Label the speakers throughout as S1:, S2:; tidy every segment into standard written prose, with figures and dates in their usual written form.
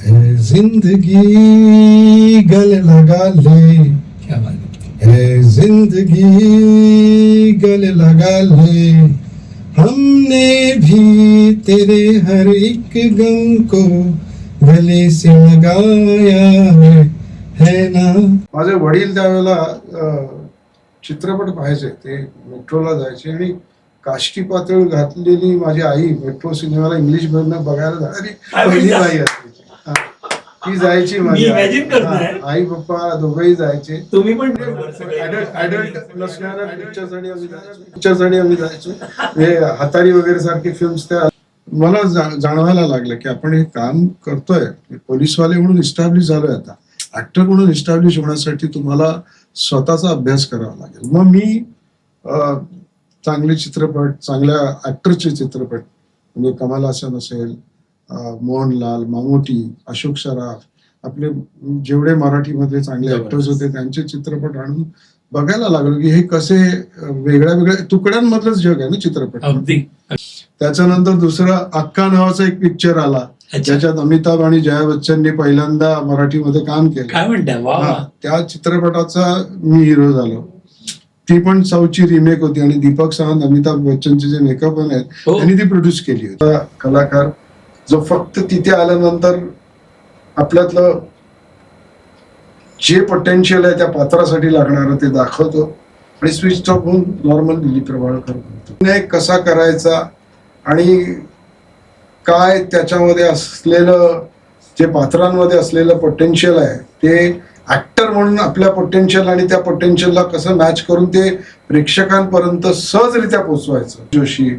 S1: है जिंदगी गले लगा ले,
S2: क्या बात
S1: है जिंदगी गले लगा ले, हमने भी तेरे हर एक गम को गले से लगाया है ना. माझे वडील त्यावेळेला चित्रपट पाहायचे, ते मेट्रोला जायचे आणि काष्टी पातळ घातलेली माझी आई मेट्रो सिनेमाला इंग्लिश मधनं बघायला जाणारी पहिली बाई असायची. ती जायची माझी आई पप्पा दोघंही जायचे.
S2: तुम्ही पण
S1: ऍडल्ट नसणाऱ्या पिक्चरसाठी आम्ही जायचो. हे हातारी वगैरे सारखे फिल्म्स त्या मला जाणवायला लागलं की आपण हे काम करतोय, पोलीसवाले म्हणून इस्टॅब्लिश झालोय, आता ऍक्टर म्हणून इस्टॅब्लिश होण्यासाठी तुम्हाला स्वतःचा अभ्यास करावा लागेल. मग मी चांगले चित्रपट, चांगल्या ऍक्टरचे चित्रपट म्हणजे कमल हासन असेल, मोहनलाल, मामूटी, अशोक सराफ, आपले जेवढे मराठीमध्ये चांगले ऍक्टर्स होते त्यांचे चित्रपट आणून बघायला लागलो की हे कसे वेगळ्या वेगळ्या तुकड्यांमधलंच जग आहे ना चित्रपट. त्याच्यानंतर दुसरा अक्का नावाचा एक पिक्चर आला, ज्याच्यात अमिताभ आणि जया बच्चननी पहिल्यांदा मराठीमध्ये काम केलं.
S2: काय म्हणता?
S1: त्या चित्रपटाचा मी हिरो झालो. ती पण साऊथची रिमेक होती आणि दीपक सावंत, अमिताभ बच्चनचे जे मेकअप आहेत त्यांनी ती प्रोड्यूस केली होती. कलाकार जो फक्त तिथे आल्यानंतर आपल्यातलं जे पोटेन्शियल आहे त्या पात्रासाठी लागणार ते दाखवतो आणि स्विच ऑफ होऊन नॉर्मल दिलीप प्रभावळकर बनतो. कसा करायचा आणि काय त्याच्यामध्ये असलेलं जे पात्रांमध्ये असलेलं पोटेन्शियल आहे ते ऍक्टर म्हणून आपल्या पोटेन्शियल आणि त्या पोटेन्शियलला कसं मॅच करून ते प्रेक्षकांपर्यंत सहजरित्या पोचवायचं. जोशी,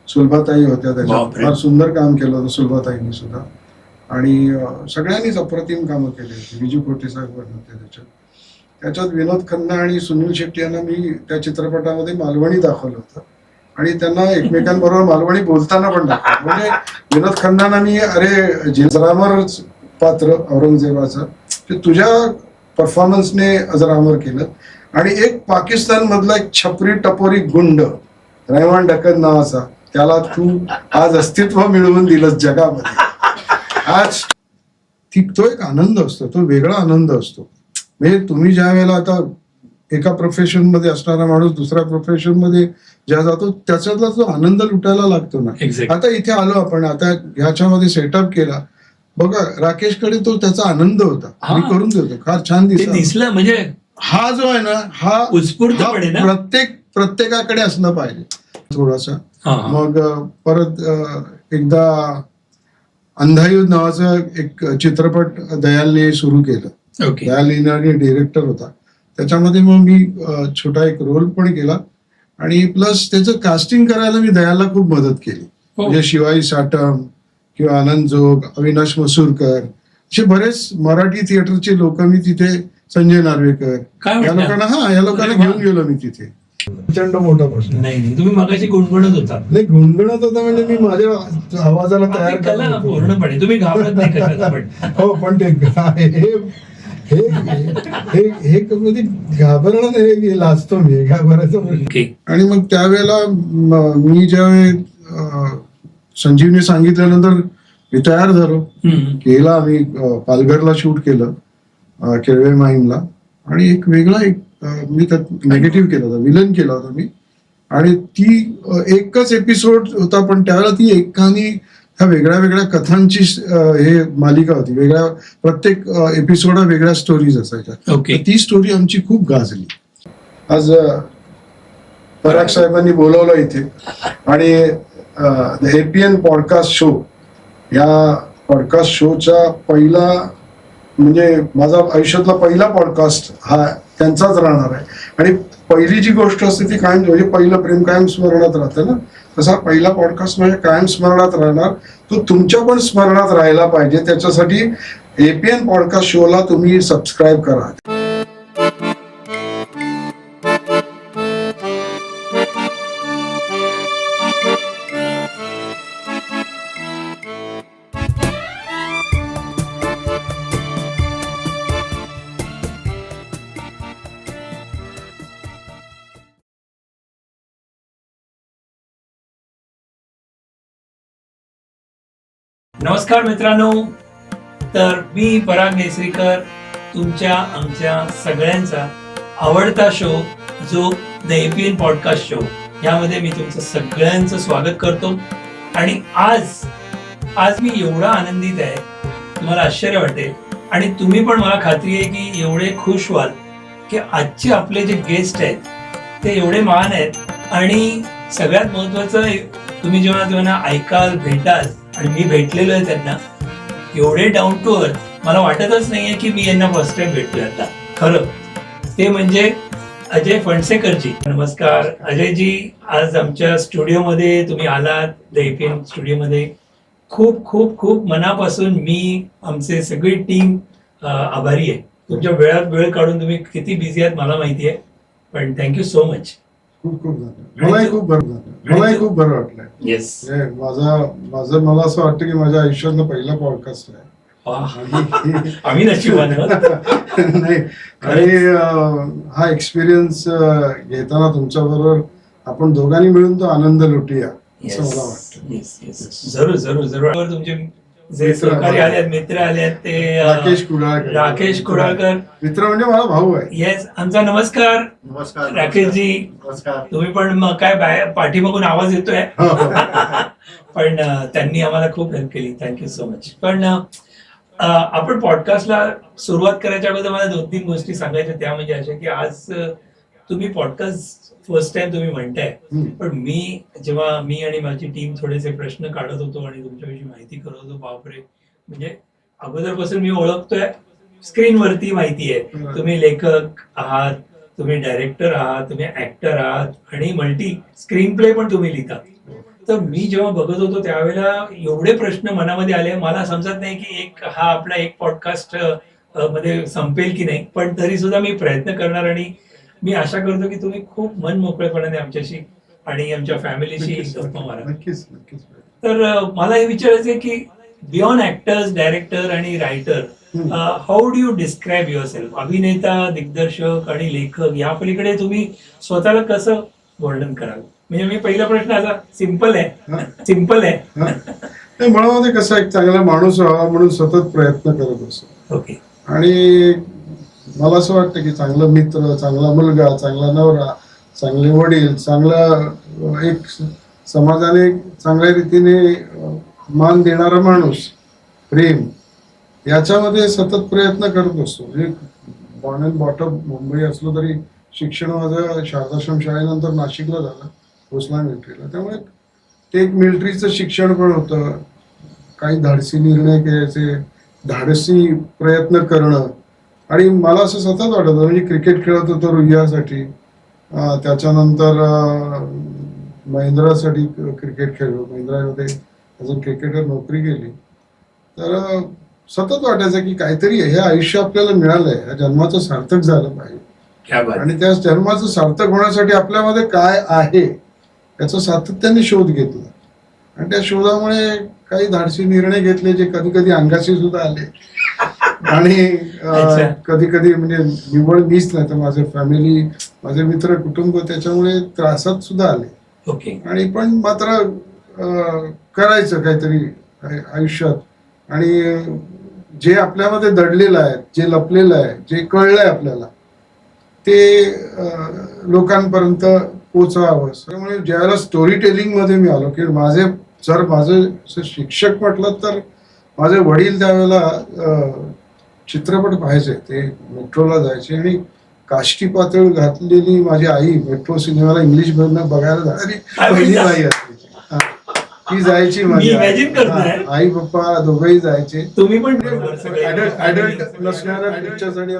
S1: सुलभाताई होत्या त्याच्यात, फार सुंदर काम केलं होतं सुलभाताईंनी सुद्धा आणि सगळ्यांनीच अप्रतिम कामं केली होती. विजू खोटे साहेब होते त्याच्यात विनोद खन्ना आणि सुनील शेट्टी यांना मी त्या चित्रपटामध्ये मालवणी दाखवलं होतं आणि त्यांना एकमेकांबरोबर मालवणी बोलताना पण दाखवलं. म्हणजे विनोद खन्नांना मी अरे जिंजरामर पात्र औरंगजेबाचं ते तुझ्या परफॉर्मन्सने अजरामर केलं आणि एक पाकिस्तान मधला एक छपरी टपोरी गुंड रहमान ढक्कन नावाचा, त्याला तू आज अस्तित्व मिळवून दिलंस जगामध्ये. आज तो एक आनंद असतो, तो वेगळा आनंद असतो. म्हणजे तुम्ही ज्या वेळेला आता एका प्रोफेशन मध्ये असणारा माणूस दुसऱ्या प्रोफेशन मध्ये ज्या जातो त्याच्यातला जो आनंद लुटायला लागतो ना. आता इथे आलो आपण, आता ह्याच्यामध्ये सेटअप केला बघा, राकेशकडे तो त्याचा आनंद होता, मी करून देतो, फार छान
S2: दिसलं. म्हणजे
S1: हा जो आहे ना हा
S2: उत्स्फूर्तपणे
S1: प्रत्येकाकडे असणं पाहिजे थोडासा. मग परत एकदा अंधायुध नावाचा एक चित्रपट दयालने सुरू केलं. दयाल डिरेक्टर होता त्याच्यामध्ये, मग मी छोटा एक रोल पण केला आणि प्लस त्याचं कास्टिंग करायला मी दयालला खूप मदत केली. म्हणजे शिवाई साटम किंवा आनंद जोग, अविनाश मसूरकर असे बरेच मराठी थिएटरचे लोक मी तिथे, संजय नार्वेकर या लोकांना घेऊन गेलो मी तिथे. प्रचंड मोठा प्रश्न.
S2: नाही तुम्ही मगाशी गुणगुणत होता.
S1: नाही गुणगुणत होता म्हणजे मी माझ्या आवाजाला तयार केला
S2: पूर्णपणे. तुम्ही घाबरत नाही कशाला पण.
S1: हो पण ते हे कधी घाबरणं नाही, लाजतो मी घाबरायचं. आणि मग त्यावेळेला मी ज्यावेळी संजीवने सांगितल्यानंतर मी तयार झालो. केला आम्ही पालघरला शूट केलं, केळवे माहीमला, आणि एक वेगळा मी त्यात निगेटिव्ह केला होता, विलन केला होता मी. आणि ती एकच एपिसोड होता पण त्यावेळेला ती एक कहाणी, ह्या वेगळ्या वेगळ्या कथांची हे मालिका होती. वेगळ्या प्रत्येक एपिसोड वेगळ्या स्टोरीज असायच्या. ती स्टोरी आमची खूप गाजली. आज पराग साहेबांनी बोलवलं इथे आणि एपीएन पॉडकास्ट शो, या पॉडकास्ट शोचा पहिला म्हणजे माझा आयुष्यातला पहिला पॉडकास्ट हा त्यांचाच राहणार आहे. आणि पहिली जी गोष्ट असते ती कायम, म्हणजे पहिलं प्रेम कायम स्मरणात राहतं ना, तसा पहिला पॉडकास्ट म्हणजे कायम स्मरणात राहणार. तो तुमच्या पण स्मरणात राहायला पाहिजे, त्याच्यासाठी एपीएन पॉडकास्ट शोला तुम्ही सबस्क्राईब करा.
S2: नमस्कार मित्रांनो, तर मी पराग नेसरीकर, तुमच्या आमच्या सगळ्यांचा आवडता शो जो द एपीएन पॉडकास्ट शो, यामध्ये मी तुमचं सगळ्यांचं स्वागत करतो. आणि आज मी एवढा आनंदित आहे, तुम्हाला आश्चर्य वाटेल आणि तुम्ही पण, मला खात्री आहे की एवढे खुश व्हाल की आजचे आपले जे गेस्ट आहेत ते एवढे महान आहेत. आणि सगळ्यात महत्वाचं, तुम्ही जेव्हा त्यांना ऐकाल, भेटाल, आणि मी भेटलेलो आहे त्यांना, एवढे डाऊन टू अर्थ, मला वाटतच नाहीये की मी यांना फर्स्ट टाइम भेटतोय आता. खरं ते म्हणजे अजय फणसेकरजी. नमस्कार अजयजी, आज आमच्या स्टुडिओमध्ये तुम्ही आलात, द एपीएन स्टुडिओमध्ये. खूप खूप खूप मनापासून मी, आमचे सगळी टीम आभारी आहे. तुमच्या वेळात वेळ काढून, तुम्ही किती बिझी आहात मला माहिती आहे, पण थँक्यू सो मच.
S1: खूप खूप धन्यवाद. मलाही खूप बरं झालं, मलाही खूप बरं वाटलं.
S2: येस,
S1: मला असं वाटतं की माझ्या आयुष्यातला पहिला पॉडकास्ट आहे.
S2: आम्ही नशिबान आहोत.
S1: नाही, आणि हा एक्सपिरियन्स घेताना तुमच्या बरोबर आपण दोघांनी मिळून तो आनंद लुटूया असं मला वाटतं.
S2: येस येस, जरूर जरूर जरूर. तुमचे जे सहकारी आले, मित्र आले, ते राकेश कुडाळकर.
S1: मित्र म्हणजे मला भाऊ आहे.
S2: येस, आमचा नमस्कार.
S3: नमस्कार
S2: राकेशजी.
S3: नमस्कार.
S2: तुम्ही पण मग काय पाठीमागून आवाज येतोय, पण त्यांनी आम्हाला खूप हेल्प केली. Thank you so much. पण आपण पॉडकास्टला सुरुवात करायच्या अगोदर मला 2-3 गोष्टी सांगायच्या. त्या म्हणजे अशा की आज तुम्ही पॉडकास्ट फर्स्ट टाइम तुम्ही म्हणताय, पण जेव्हा मी आणि माझी टीम थोडेसे प्रश्न काढत होतो आणि तुमच्याविषयी माहिती करत होतो, बापरे, म्हणजे अगोदरपासून मी ओळखतोय, स्क्रीनवरती माहिती आहे तुम्ही लेखक आहात, तुम्ही डायरेक्टर आहात, तुम्ही ऍक्टर आहात, आणि मल्टी स्क्रीन प्ले पण तुम्ही लिहिता. तर मी जेव्हा बघत होतो त्यावेळेला एवढे प्रश्न मनामध्ये आले, मला समजत नाही की हा आपला एक पॉडकास्ट मध्ये संपेल की नाही, पण तरी सुद्धा मी प्रयत्न करणार. आणि मी आशा करतो की तुम्ही खूप मन मोकळेपणाने आमच्याशी आणि आमच्या फॅमिलीशी गप्पा मारा.
S1: नक्कीच नक्कीच.
S2: तर मला हे विचारायचं आहे की बियॉन्ड ऍक्टर्स, डायरेक्टर आणि writer, how do you describe your self? अभिनेता, दिग्दर्शक आणि लेखक, या पलीकडे तुम्ही स्वतःला कसं वर्णन कराल? म्हणजे मी पहिला प्रश्न असा सिंपल आहे.
S1: मनामध्ये कसं एक चांगला माणूस व्हावा म्हणून सतत प्रयत्न करत असतो.
S2: ओके.
S1: आणि मला असं वाटतं की चांगला मित्र, चांगला मुलगा, चांगला नवरा, चांगले वडील, चांगला एक समाजाने चांगल्या रीतीने मान देणारा माणूस, प्रेम, याच्यामध्ये सतत प्रयत्न करत असतो. म्हणजे बॉर्न अँड बॉटम मुंबई असलो तरी शिक्षण माझं शारदाश्रम शाळेनंतर नाशिकला झालं, भोसला मिलिटरीला. त्यामुळे ते एक मिलिटरीचं शिक्षण पण होतं. काही धाडसी निर्णय घ्यायचे, धाडसी प्रयत्न करणं. आणि मला असं सतत वाटत होतं, म्हणजे क्रिकेट खेळत होतो रुईयासाठी, त्याच्यानंतर महिंद्रासाठी क्रिकेट खेळलो, महिंद्रामध्ये ॲज अ क्रिकेटर नोकरी केली. तर सतत वाटायचं की काहीतरी हे आयुष्य आपल्याला मिळालंय, या जन्माचं सार्थक झालं पाहिजे. आणि त्या जन्माचं सार्थक होण्यासाठी आपल्यामध्ये काय आहे याचा सातत्याने शोध घेतला. आणि त्या शोधामुळे काही धाडसी निर्णय घेतले, जे कधी कधी अंगाशी सुद्धा आले. आणि कधी कधी म्हणजे निव्वळ मीच नाही तर माझे फॅमिली, माझे मित्र, कुटुंब त्याच्यामुळे त्रासात सुद्धा आले.
S2: ओके.
S1: आणि पण मात्र करायचं काहीतरी आयुष्यात. आणि जे आपल्यामध्ये दडलेलं आहे, जे लपलेलं आहे, जे कळलंय आपल्याला, ते लोकांपर्यंत पोचावं. त्यामुळे ज्यावेळेला स्टोरी टेलिंग मध्ये मी आलो की माझे शिक्षक म्हटलं तर माझे वडील त्यावेळेला चित्रपट पाहायचे, ते मेट्रोला जायचे. आणि काष्टी पातळ घातलेली माझी आई मेट्रो सिनेमाला इंग्लिश मधनं बघायला जाणारी पहिली बाई असायची. ती जायची, माझी आई पप्पा दोघंही जायचे.
S2: तुम्ही पण
S1: ऍडल्ट नसणाऱ्या पिक्चरसाठी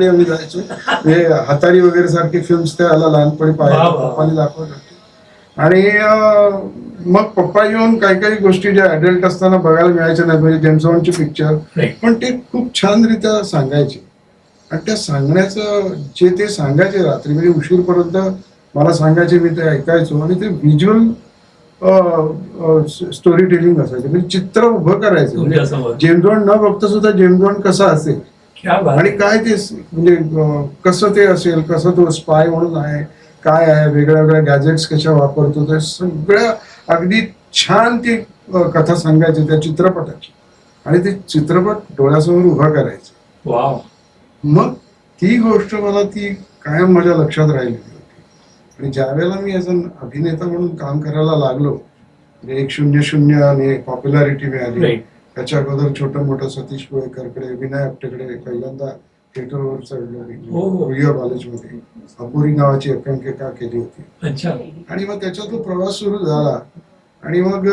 S1: आम्ही जायचो. हे हातारी वगैरे सारखी फिल्म्स त्याला लहानपणी पप्पाने दाखवत होते. आणि मग पप्पा येऊन काही काही गोष्टी ज्या ऍडल्ट असताना बघायला मिळायच्या नाही, म्हणजे जेम्स बॉन्डचे पिक्चर, पण ते खूप छानरित्या सांगायचे. आणि त्या सांगण्याचं जे ते सांगायचे रात्री म्हणजे उशीरपर्यंत मला सांगायचे, मी ते ऐकायचो. आणि ते व्हिज्युअल स्टोरी टेलिंग असायचं, म्हणजे चित्र उभं करायचं. म्हणजे जेम्स बॉन्ड न बघता सुद्धा जेम्स बॉन्ड कसा असेल आणि काय ते म्हणजे कसं ते असेल, कसं तो स्पाय म्हणून आहे, काय आहे, वेगळ्या वेगळ्या गॅजेट्स कशा वापरतो, ते सगळ्या अगदी छान ती कथा सांगायची त्या चित्रपटाची. आणि ते चित्रपट डोळ्यासमोर उभा करायचं.
S2: वाव.
S1: मग ती गोष्ट मला ती कायम माझ्या लक्षात राहिलेली होती. आणि ज्यावेळेला मी ॲज अन अभिनेता म्हणून काम करायला लागलो, 100 आणि पॉप्युलॅरिटी मिळाली.
S2: Right.
S1: त्याच्या अगोदर छोटं मोठं सतीश पुळेकरकडे, विनय आपटेकडे पहिल्यांदा थिएटरवर चढलो मी.
S2: हो.
S1: रुईया कॉलेजमध्ये अपुरी नावाची एकांकिका केली होती.
S2: अच्छा.
S1: आणि मग त्याचा तो प्रवास सुरू झाला. आणि मग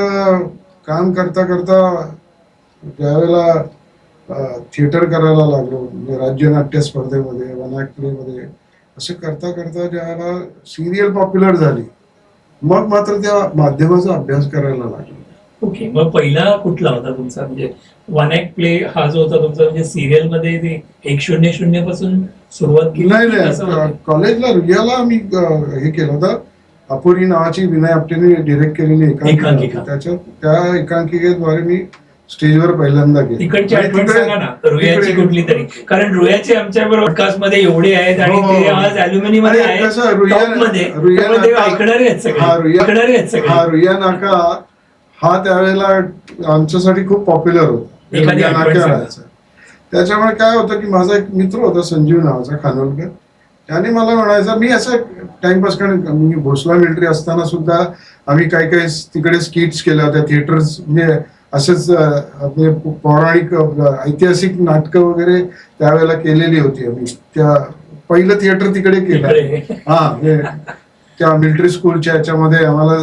S1: काम करता करता ज्यावेळेला थिएटर करायला लागलो, म्हणजे राज्य नाट्य स्पर्धेमध्ये, वन ॲक्ट प्लेमध्ये, असं करता करता ज्यावेळेला सिरियल पॉप्युलर झाली, मग मात्र त्या माध्यमाचा अभ्यास करायला लागलो.
S2: ओके. मग पहिला कुठला होता तुमचा, म्हणजे वन ॲक्ट प्ले हा जो होता तुमचा, म्हणजे सिरियल मध्ये ते 100 पासून सुरुवात केली?
S1: नाही, कॉलेजला रुईयाला आम्ही हे केलं होतं. अपुरी नावाची विनय आपटेने डिरेक्ट केलेली एकांकिका. त्याच्यात त्या एकांकिकेद्वारे मी स्टेजवर पहिल्यांदा गेलो.
S2: तिकडची आठवण सांगा ना, रुईयाची कुठली तरी, कारण रुईयाचे आमच्या पॉडकास्ट मध्ये एवढे आहेत आणि ते आज अॅल्युमिनी मध्ये आहेत, टॉप मध्ये, त्यामुळे ते ऐकणारे आहेत सगळे.
S1: हा रुईया नाका हा त्यावेळेला आमच्यासाठी खूप पॉप्युलर होता.
S2: एखादी आठवण सांगा.
S1: त्याच्यामुळे काय होतं की माझा एक मित्र होता संजीव नावाचा खानोलकर. त्याने मला म्हणायचा, मी असं टाइमपास, कारण मी भोसला मिलिटरी असताना सुद्धा आम्ही काही काही तिकडे स्किट्स केल्या होत्या, थिएटर्स, म्हणजे असेच आपले पौराणिक ऐतिहासिक नाटकं वगैरे त्यावेळेला केलेली होती आम्ही. त्या पहिलं थिएटर तिकडे केलं. हा, त्या मिलिटरी स्कूलच्या याच्यामध्ये आम्हाला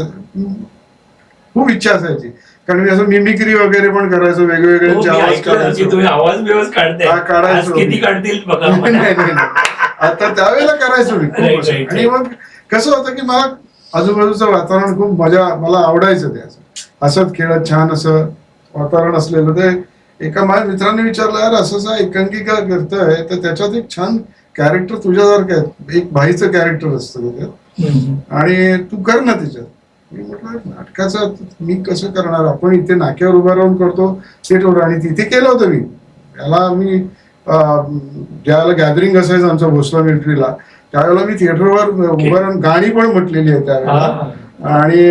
S1: खूप इच्छा असायची, कारण मी असं मिमिक्री वगैरे पण करायचो, वेगवेगळे
S2: आवाज बिवाज काढायचो. किती काढतील बघा.
S1: आता त्यावेळेला करायचो मी खूप. आणि मग कसं होतं की मला आजूबाजूचं वातावरण खूप मला आवडायचं. ते हसत खेळत छान असं वातावरण असलेलं. ते एका माझ्या मित्राने विचारलं, यार असं एकांकिका करतोय तर त्याच्यात एक छान कॅरेक्टर तुझ्यासारखं आहे, एक भाईचं कॅरेक्टर असतं त्याच्यात, आणि तू कर ना त्याच्यात. मी म्हटलं, नाटकाचं मी कसं करणार, आपण इथे नाक्यावर उभा राहून करतो थिएटर. आणि तिथे केलं होतं मी. त्याला मी ज्यावेळेला गॅदरिंग असायचं आमच्या भोसला मिलिटरीला, त्यावेळेला मी थिएटरवर उभं राहून गाणी पण म्हटलेली आहे त्यावेळेला, आणि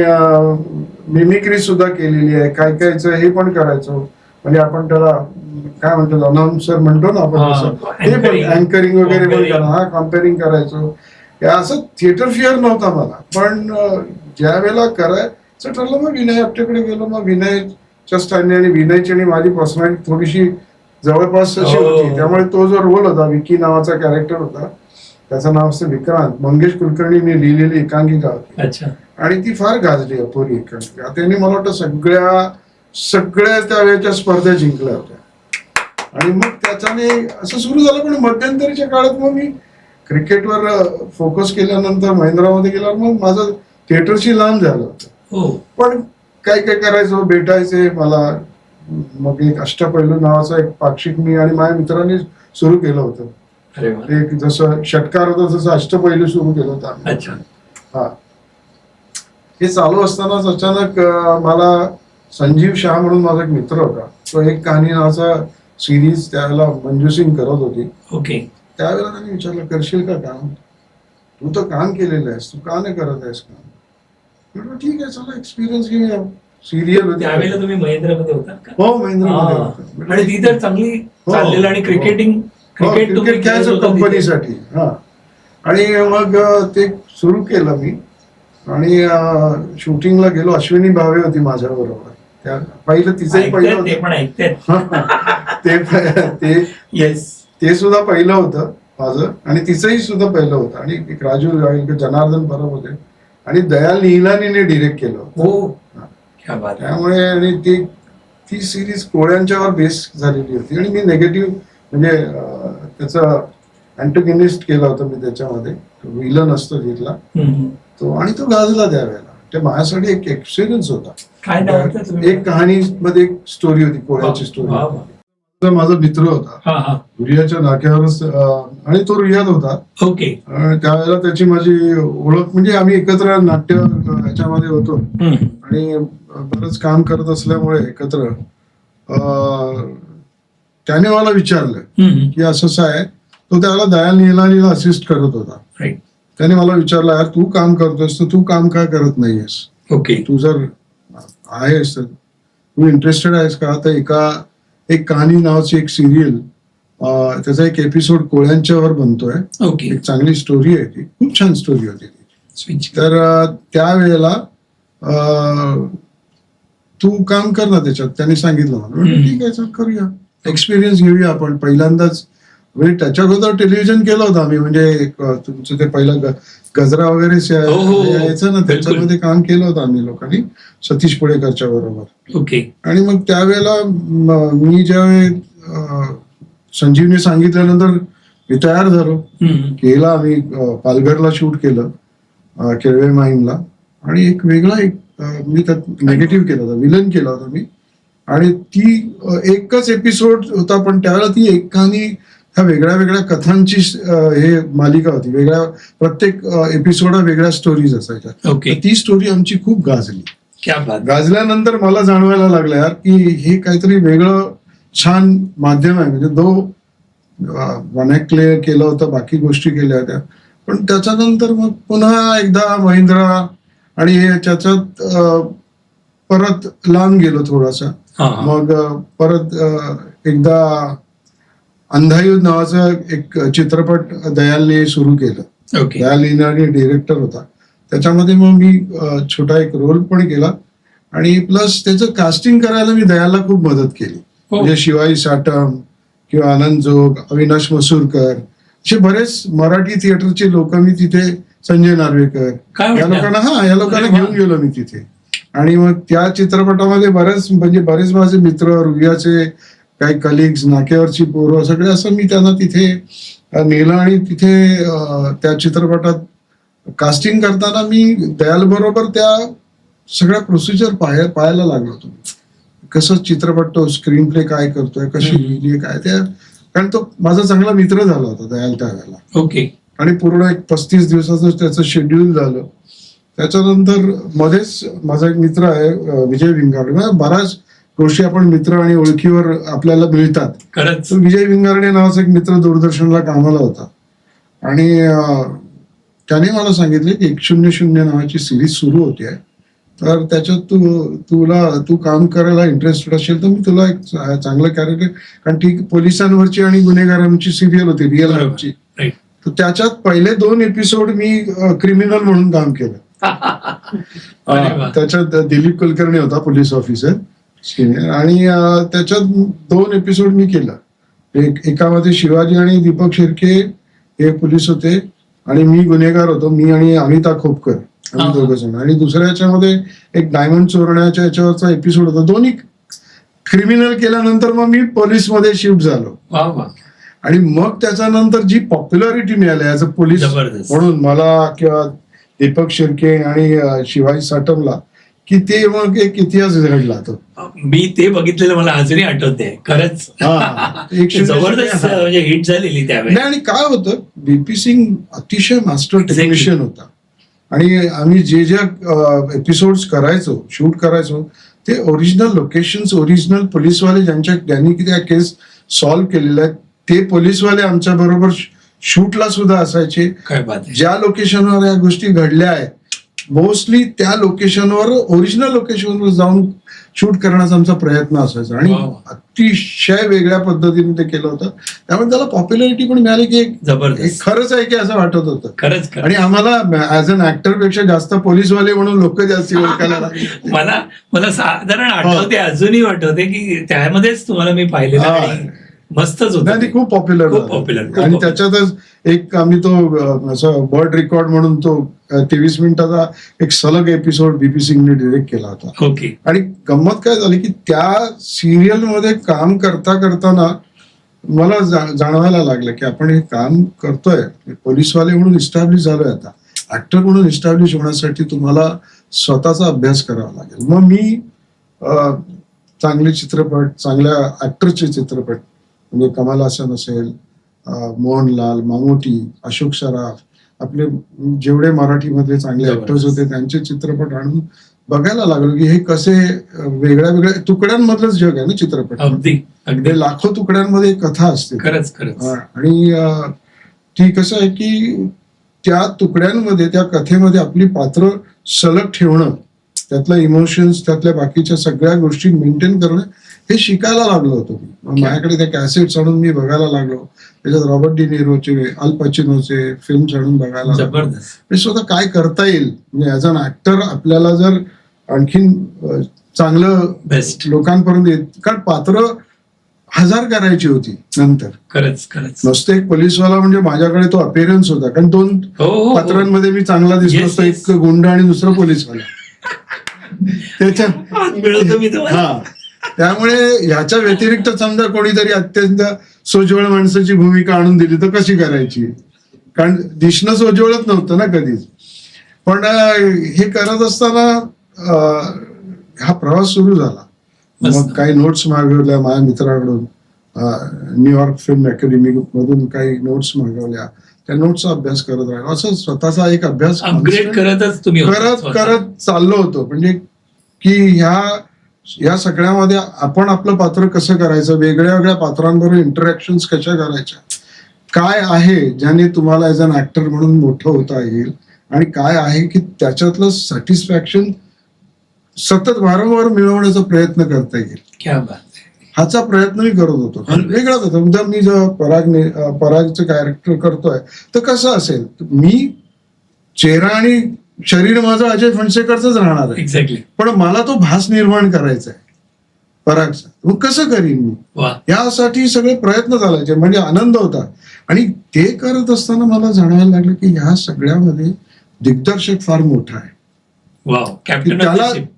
S1: मिमिक्री सुद्धा केलेली आहे. काय कायचं हे पण करायचो, म्हणजे आपण त्याला काय म्हणतो, अनाउन्सर म्हणतो ना आपण, हे पण अँकरिंग वगैरे पण करा, हा कॉम्पेअरिंग करायचो. असं थिएटर फिअर नव्हता मला. पण ज्या वेळेला करायचं ठरलं, मग विनय आपटेकडे गेलो. मग विनयच्या स्टाईलने, आणि विनयची आणि माझी पर्सनॅलिटी थोडीशी जवळपास अशी होती, त्यामुळे तो जो रोल होता, विकी नावाचा कॅरेक्टर होता, त्याचं नाव असतं विक्रांत. मंगेश कुलकर्णीने लिहिलेली एकांकिका होती, आणि ती फार गाजली अपुरी एकांकिका. त्यांनी मला वाटतं सगळ्या त्यावेळेच्या स्पर्धा जिंकल्या होत्या. आणि मग त्याच्याने असं सुरू झालं. पण मध्यंतरीच्या काळात मग मी क्रिकेटवर फोकस केल्यानंतर महिंद्रामध्ये गेल्यावर मग माझं थिएटरशी लांब झालं होतं. पण काय काय करायचो, भेटायचे मला. मग एक अष्टपैलू नावाचा एक पाक्षिक मी आणि माझ्या मित्रांनी सुरू केलं होतं. एक जसं षटकार होतं तसं अष्टपैलू सुरू केलं होतं. हा, हे चालू असतानाच अचानक मला संजीव शाह म्हणून माझा एक मित्र होता, तो एक कहाणी नावाचा सिरीज त्यावेळेला मंजू सिंग करत होती.
S2: ओके.
S1: त्यावेळेला त्यांनी विचारलं, करशील का काम, तू तर काम केलेलं आहेस, तू का नाही करत आहेस काम. म्हटलं ठीक आहे, चला एक्सपिरियन्स घेऊया. सिरियल होती
S2: त्यावेळेला तुम्ही महेंद्रमध्ये होता का?
S1: हो, महेंद्रमध्ये होतो.
S2: आणि ती तर चांगली चाललेलं, आणि क्रिकेट
S1: खेळायचो कंपनीसाठी. हा, आणि मग ते सुरू केलं मी. आणि शूटिंगला गेलो. अश्विनी भावे होती माझ्या बरोबर. त्या पहिलं तिचंही पहिलं होतं, ते सुद्धा पहिलं होतं माझं, आणि तिचंही सुद्धा पहिलं होतं. आणि एक राजू जनार्दन परब होते, आणि दयाल निहिलानीने डिरेक्ट केलं होतं. त्यामुळे आणि ती सिरीज कोळ्यांच्यावर बेस झालेली होती. आणि मी नेगेटिव्ह, म्हणजे त्याचा अँटोगनिस्ट केला होता मी त्याच्यामध्ये. विलन असतो तिथला तो, आणि तो गाजला त्यावेळेला. ते माझ्यासाठी एक एक्सपिरियन्स होता. एक कहाणी मध्ये एक स्टोरी होती, कोळ्याची स्टोरी. माझा मित्र होता रुईयाच्या नाक्यावरच, आणि तो रुईयात होता.
S2: ओके.
S1: त्यावेळेला त्याची माझी ओळख, म्हणजे आम्ही एकत्र नाट्य ह्याच्यामध्ये होतो, आणि बरंच काम करत असल्यामुळे एकत्र. त्याने मला विचारलं की असं आहे. तो त्याला दयाल निहिलानीला असिस्ट करत होता. त्याने मला विचारलं, यार तू काम करतोयस तर तू काम काय करत नाहीयेस.
S2: ओके.
S1: तू जर आहेस तर तू इंटरेस्टेड आहेस का, तर एका एक कहाणी नावाची एक सिरियल, त्याचा एक एपिसोड कोळ्यांच्यावर बनतोय.
S2: ओके.
S1: एक चांगली स्टोरी आहे ती, खूप छान स्टोरी होती ती.
S2: स्विच.
S1: तर त्यावेळेला तू काम कर ना त्याच्यात, त्यांनी सांगितलं मला. म्हटलं, ठीक आहे, चल करूया, एक्सपिरियन्स घेऊया आपण. पहिल्यांदाच म्हणजे त्याच्या अगोदर टेलिव्हिजन केलं होतं आम्ही, म्हणजे तुमचं ते पहिलं गजरा वगैरे यायचं ना, त्याच्यामध्ये काम केलं होतं आम्ही लोकांनी सतीश पुळेकरच्या बरोबर.
S2: ओके.
S1: आणि मग त्यावेळेला मी ज्यावेळी संजीवनी सांगितल्यानंतर मी तयार झालो. केला आम्ही पालघरला शूट केलं, केळवे माहीमला. आणि एक वेगळा मी त्यात नेगेटिव्ह केला होता, विलन केला होता मी. आणि ती एकच एपिसोड होता, पण त्यावेळेला ती एक कहाणी ह्या वेगळ्या वेगळ्या कथांची हे मालिका होती. वेगळ्या प्रत्येक एपिसोड वेगळ्या स्टोरीज असायच्या. ती स्टोरी आमची खूप गाजली. गाजल्यानंतर मला जाणवायला लागलं यार की हे काहीतरी वेगळं छान माध्यम आहे. म्हणजे वनॅक्ले केलं होतं, बाकी गोष्टी केल्या होत्या, पण त्याच्यानंतर मग पुन्हा एकदा महिंद्रा आणि त्याच्यात परत लांब गेलो थोडासा. मग परत एकदा अंधायुध नावाचं एक चित्रपट दयालने सुरू केलं. दयाल नीनाडी डिरेक्टर होता, त्याच्यामध्ये मग मी छोटा एक रोल पण केला. आणि प्लस त्याचं कास्टिंग करायला मी दयालला खूप मदत केली. म्हणजे शिवाजी साटम किंवा आनंद जोग, अविनाश मसूरकर, असे बरेच मराठी थिएटरचे लोक मी तिथे, संजय नार्वेकर, या लोकांना घेऊन गेलो मी तिथे. आणि मग त्या चित्रपटामध्ये बरेच माझे मित्र, रुईयाचे काही कलिग्स, नाक्यावरची पोरं, सगळे असं मी त्यांना तिथे नेलं. आणि तिथे त्या चित्रपटात कास्टिंग करताना मी दयाल बरोबर त्या सगळ्या प्रोसिजर पाहायला लागलो होतो. कसं चित्रपट तो स्क्रीन प्ले काय करतोय, कशी लिहिली काय, त्या कारण तो माझा चांगला मित्र झाला होता दयाल त्यावेळेला.
S2: ओके.
S1: आणि पूर्ण एक 35 दिवसाचं त्याचं शेड्यूल झालं. त्याच्यानंतर मध्येच माझा एक मित्र आहे विजय विंगारडे. बऱ्याच गोष्टी आपण मित्र आणि ओळखीवर आपल्याला मिळतात.
S2: खरंच.
S1: विजय विंगारडे नावाचा एक मित्र दूरदर्शनला कामाला होता. आणि त्याने मला सांगितले की 100 नावाची सिरीज सुरू होती आहे, तर त्याच्यात तू काम करायला इंटरेस्टेड असेल तर मी तुला एक चांगलं कॅरेक्टर, कारण ती पोलिसांवरची आणि गुन्हेगारांची सिरियल होती, रिअल लाईफची. तर त्याच्यात पहिले 2 एपिसोड मी क्रिमिनल म्हणून काम केलं. त्याच्यात दिलीप कुलकर्णी होता, पोलीस ऑफिसर सिनियर. आणि त्याच्यात 2 एपिसोड मी केलं. एकामध्ये शिवाजी आणि दीपक शिर्के हे पोलीस होते आणि मी गुन्हेगार होतो, मी आणि अमिता खोपकर, आम्ही दोघं जण. आणि दुसऱ्या याच्यामध्ये एक डायमंड चोरण्याच्या याच्यावरचा एपिसोड होता. दोन्ही क्रिमिनल केल्यानंतर मग मी पोलीस मध्ये शिफ्ट झालो. आणि मग त्याच्यानंतर जी पॉप्युलॅरिटी मिळाली ऍज अ पोलीस म्हणून मला किंवा दीपक शिर्के आणि शिवाजी साटमला, की ते मग एक इतिहास घडला. तो
S2: मी ते बघितलेलं मला अजूनही आठवते. खरंच जबरदस्त म्हणजे हिट झालेली त्यावेळी.
S1: आणि काय होतं, बीपी सिंग अतिशय मास्टर टेक्निशियन होता. आणि आम्ही जे एपिसोड्स करायचो, शूट करायचो, ते ओरिजिनल लोकेशन्स, ओरिजिनल पोलीसवाले ज्यांनी त्या केस सॉल्व्ह केलेल्या आहेत, ते पोलीसवाले आमच्या बरोबर शूटला सुद्धा असायचे. ज्या लोकेशनवर या गोष्टी घडल्या आहेत, मोस्टली त्या लोकेशनवर, ओरिजिनल लोकेशनवर जाऊन शूट करण्याचा आमचा प्रयत्न असायचा. आणि अतिशय वेगळ्या पद्धतीने ते केलं होतं. त्यामुळे त्याला पॉप्युलॅरिटी पण मिळाली की
S2: जबरदस्त,
S1: खरंच आहे की असं वाटत होतं.
S2: खरंच.
S1: आणि आम्हाला ऍज अन ऍक्टर पेक्षा जास्त पोलीसवाले म्हणून लोक जास्त ओळखायला लागले.
S2: मला साधारण आठवते, अजूनही आठवते की त्यामध्येच तुम्हाला मी पाहिलेलं. मस्तच होतं.
S1: ते खूप पॉप्युलर. आणि त्याच्यातच एक आम्ही तो असं बर्ड रेकॉर्ड म्हणून तो 23 मिनिटाचा एक सलग एपिसोड बीपी सिंगने डिरेक्ट केला होता.
S2: ओके.
S1: आणि गंमत काय झाली की त्या सिरियल मध्ये काम करताना मला जाणवायला लागलं की आपण हे काम करतोय, पोलीसवाले म्हणून इस्टॅब्लिश झालोय, आता ऍक्टर म्हणून इस्टॅब्लिश होण्यासाठी तुम्हाला स्वतःचा अभ्यास करावा लागेल. मग मी चांगले चित्रपट, चांगल्या ऍक्टरचे चित्रपट, म्हणजे कमल हासन असेल, मोहनलाल, मामूटी, अशोक सराफ, आपले जेवढे मराठीमध्ये चांगले ऍक्टर्स होते त्यांचे चित्रपट आणून बघायला लागलो की हे कसे वेगळ्या वेगळ्या तुकड्यांमधलंच जग आहे ना चित्रपट.
S2: अगदी
S1: लाखो तुकड्यांमध्ये कथा असते.
S2: खरंच.
S1: आणि ती कसं आहे की त्या तुकड्यांमध्ये, त्या कथेमध्ये आपली पात्र सलग ठेवणं, त्यातल्या इमोशन्स, त्यातल्या बाकीच्या सगळ्या गोष्टी मेंटेन करणं हे शिकायला लागलो होतो मी. मग माझ्याकडे त्या कॅसेट्स आणून मी बघायला लागलो. त्याच्यात रॉबर्ट डी निरोचे, अल पचिनोचे फिल्म्स आणून बघायला लागलो.
S2: जबरदस्त.
S1: मी स्वतः काय करता येईल म्हणजे ऍज अन ऍक्टर आपल्याला जर आणखीन चांगलं
S2: बेस्ट.
S1: लोकांपर्यंत येत, कारण पात्र 1000 करायची होती नंतर.
S2: खरंच
S1: नुसतं एक पोलीसवाला म्हणजे माझ्याकडे तो अपिअरन्स होता, कारण 2
S2: हो.
S1: पात्रांमध्ये मी चांगला दिसलो
S2: Yes,
S1: असतो.
S2: yes.
S1: एक गुंड आणि दुसरा पोलीसवाला. त्याच्यात
S2: मिळवतो मी तुम्हाला.
S1: हा, त्यामुळे ह्याच्या व्यतिरिक्त समजा कोणीतरी अत्यंत सोज्वळ माणसाची भूमिका आणून दिली तर कशी करायची, कारण दिसणं सोज्वळच नव्हतं ना कधीच. पण हे करत असताना हा प्रवास सुरू झाला. मग काही नोट्स मागवल्या माझ्या मित्राकडून, न्यूयॉर्क फिल्म अकॅडमी मधून काही नोट्स मागवल्या. त्या नोट्सचा अभ्यास करत राहिलो. असं स्वतःचा एक अभ्यास
S2: अपग्रेड करतच तुम्ही
S1: करत चाललो होतो. म्हणजे की ह्या सगळ्यामध्ये आपण आपलं पात्र कसं करायचं, वेगळ्या वेगळ्या पात्रांबरोबर इंटरॅक्शन कशा करायच्या, काय आहे ज्याने तुम्हाला ऍज अन ऍक्टर म्हणून मोठं होता येईल, आणि काय आहे की त्याच्यातलं सॅटिस्फॅक्शन सतत वारंवार मिळवण्याचा प्रयत्न करता येईल.
S2: क्या बात.
S1: हाचा प्रयत्न मी करत होतो. वेगळाच होता. म्हणजे मी जर परागचं कॅरेक्टर करतोय तर कसं असेल, मी चेहरा आणि शरीर माझं अजय फणसेकरच राहणार आहे.
S2: एक्झॅक्टली.
S1: पण मला तो भास निर्माण करायचा आहे परागचा. मग कसं करीन मी, यासाठी सगळे प्रयत्न चालायचे. म्हणजे आनंद होता. आणि ते करत असताना मला जाणवायला लागलं की ह्या सगळ्यामध्ये दिग्दर्शक फार मोठा आहे.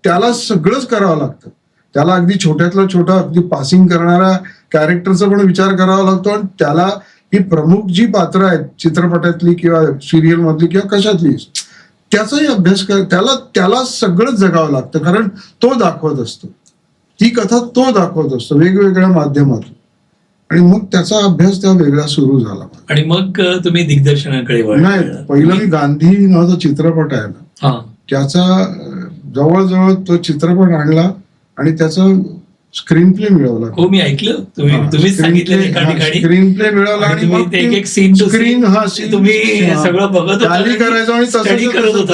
S1: त्याला सगळंच करावं लागतं. त्याला अगदी छोट्यातलं छोटा, अगदी पासिंग करणाऱ्या कॅरेक्टरचा पण विचार करावा लागतो. आणि त्याला ही प्रमुख जी पात्र आहेत चित्रपटातली किंवा सिरियल मधली किंवा कशातली, त्याचाही अभ्यास त्याला सगळंच जगावं लागतं. कारण तो दाखवत असतो, ती कथा तो दाखवत असतो वेगवेगळ्या माध्यमातून. आणि मग त्याचा अभ्यास त्या वेगळा सुरू झाला.
S2: आणि मग तुम्ही दिग्दर्शनाकडे
S1: नाही, पहिलं मी गांधी नावाचा चित्रपट आहे ना, त्याचा जवळजवळ तो चित्रपट आणला आणि त्याचा स्क्रीन प्ले मिळवला.
S2: हो, मी ऐकलं. तुम्ही सांगितलं एका ठिकाणी
S1: स्क्रीन प्ले मिळवला. आणि मग
S2: एक सीन
S1: स्क्रीन
S2: तुम्ही सगळं बघत
S1: करायचो आणि तसं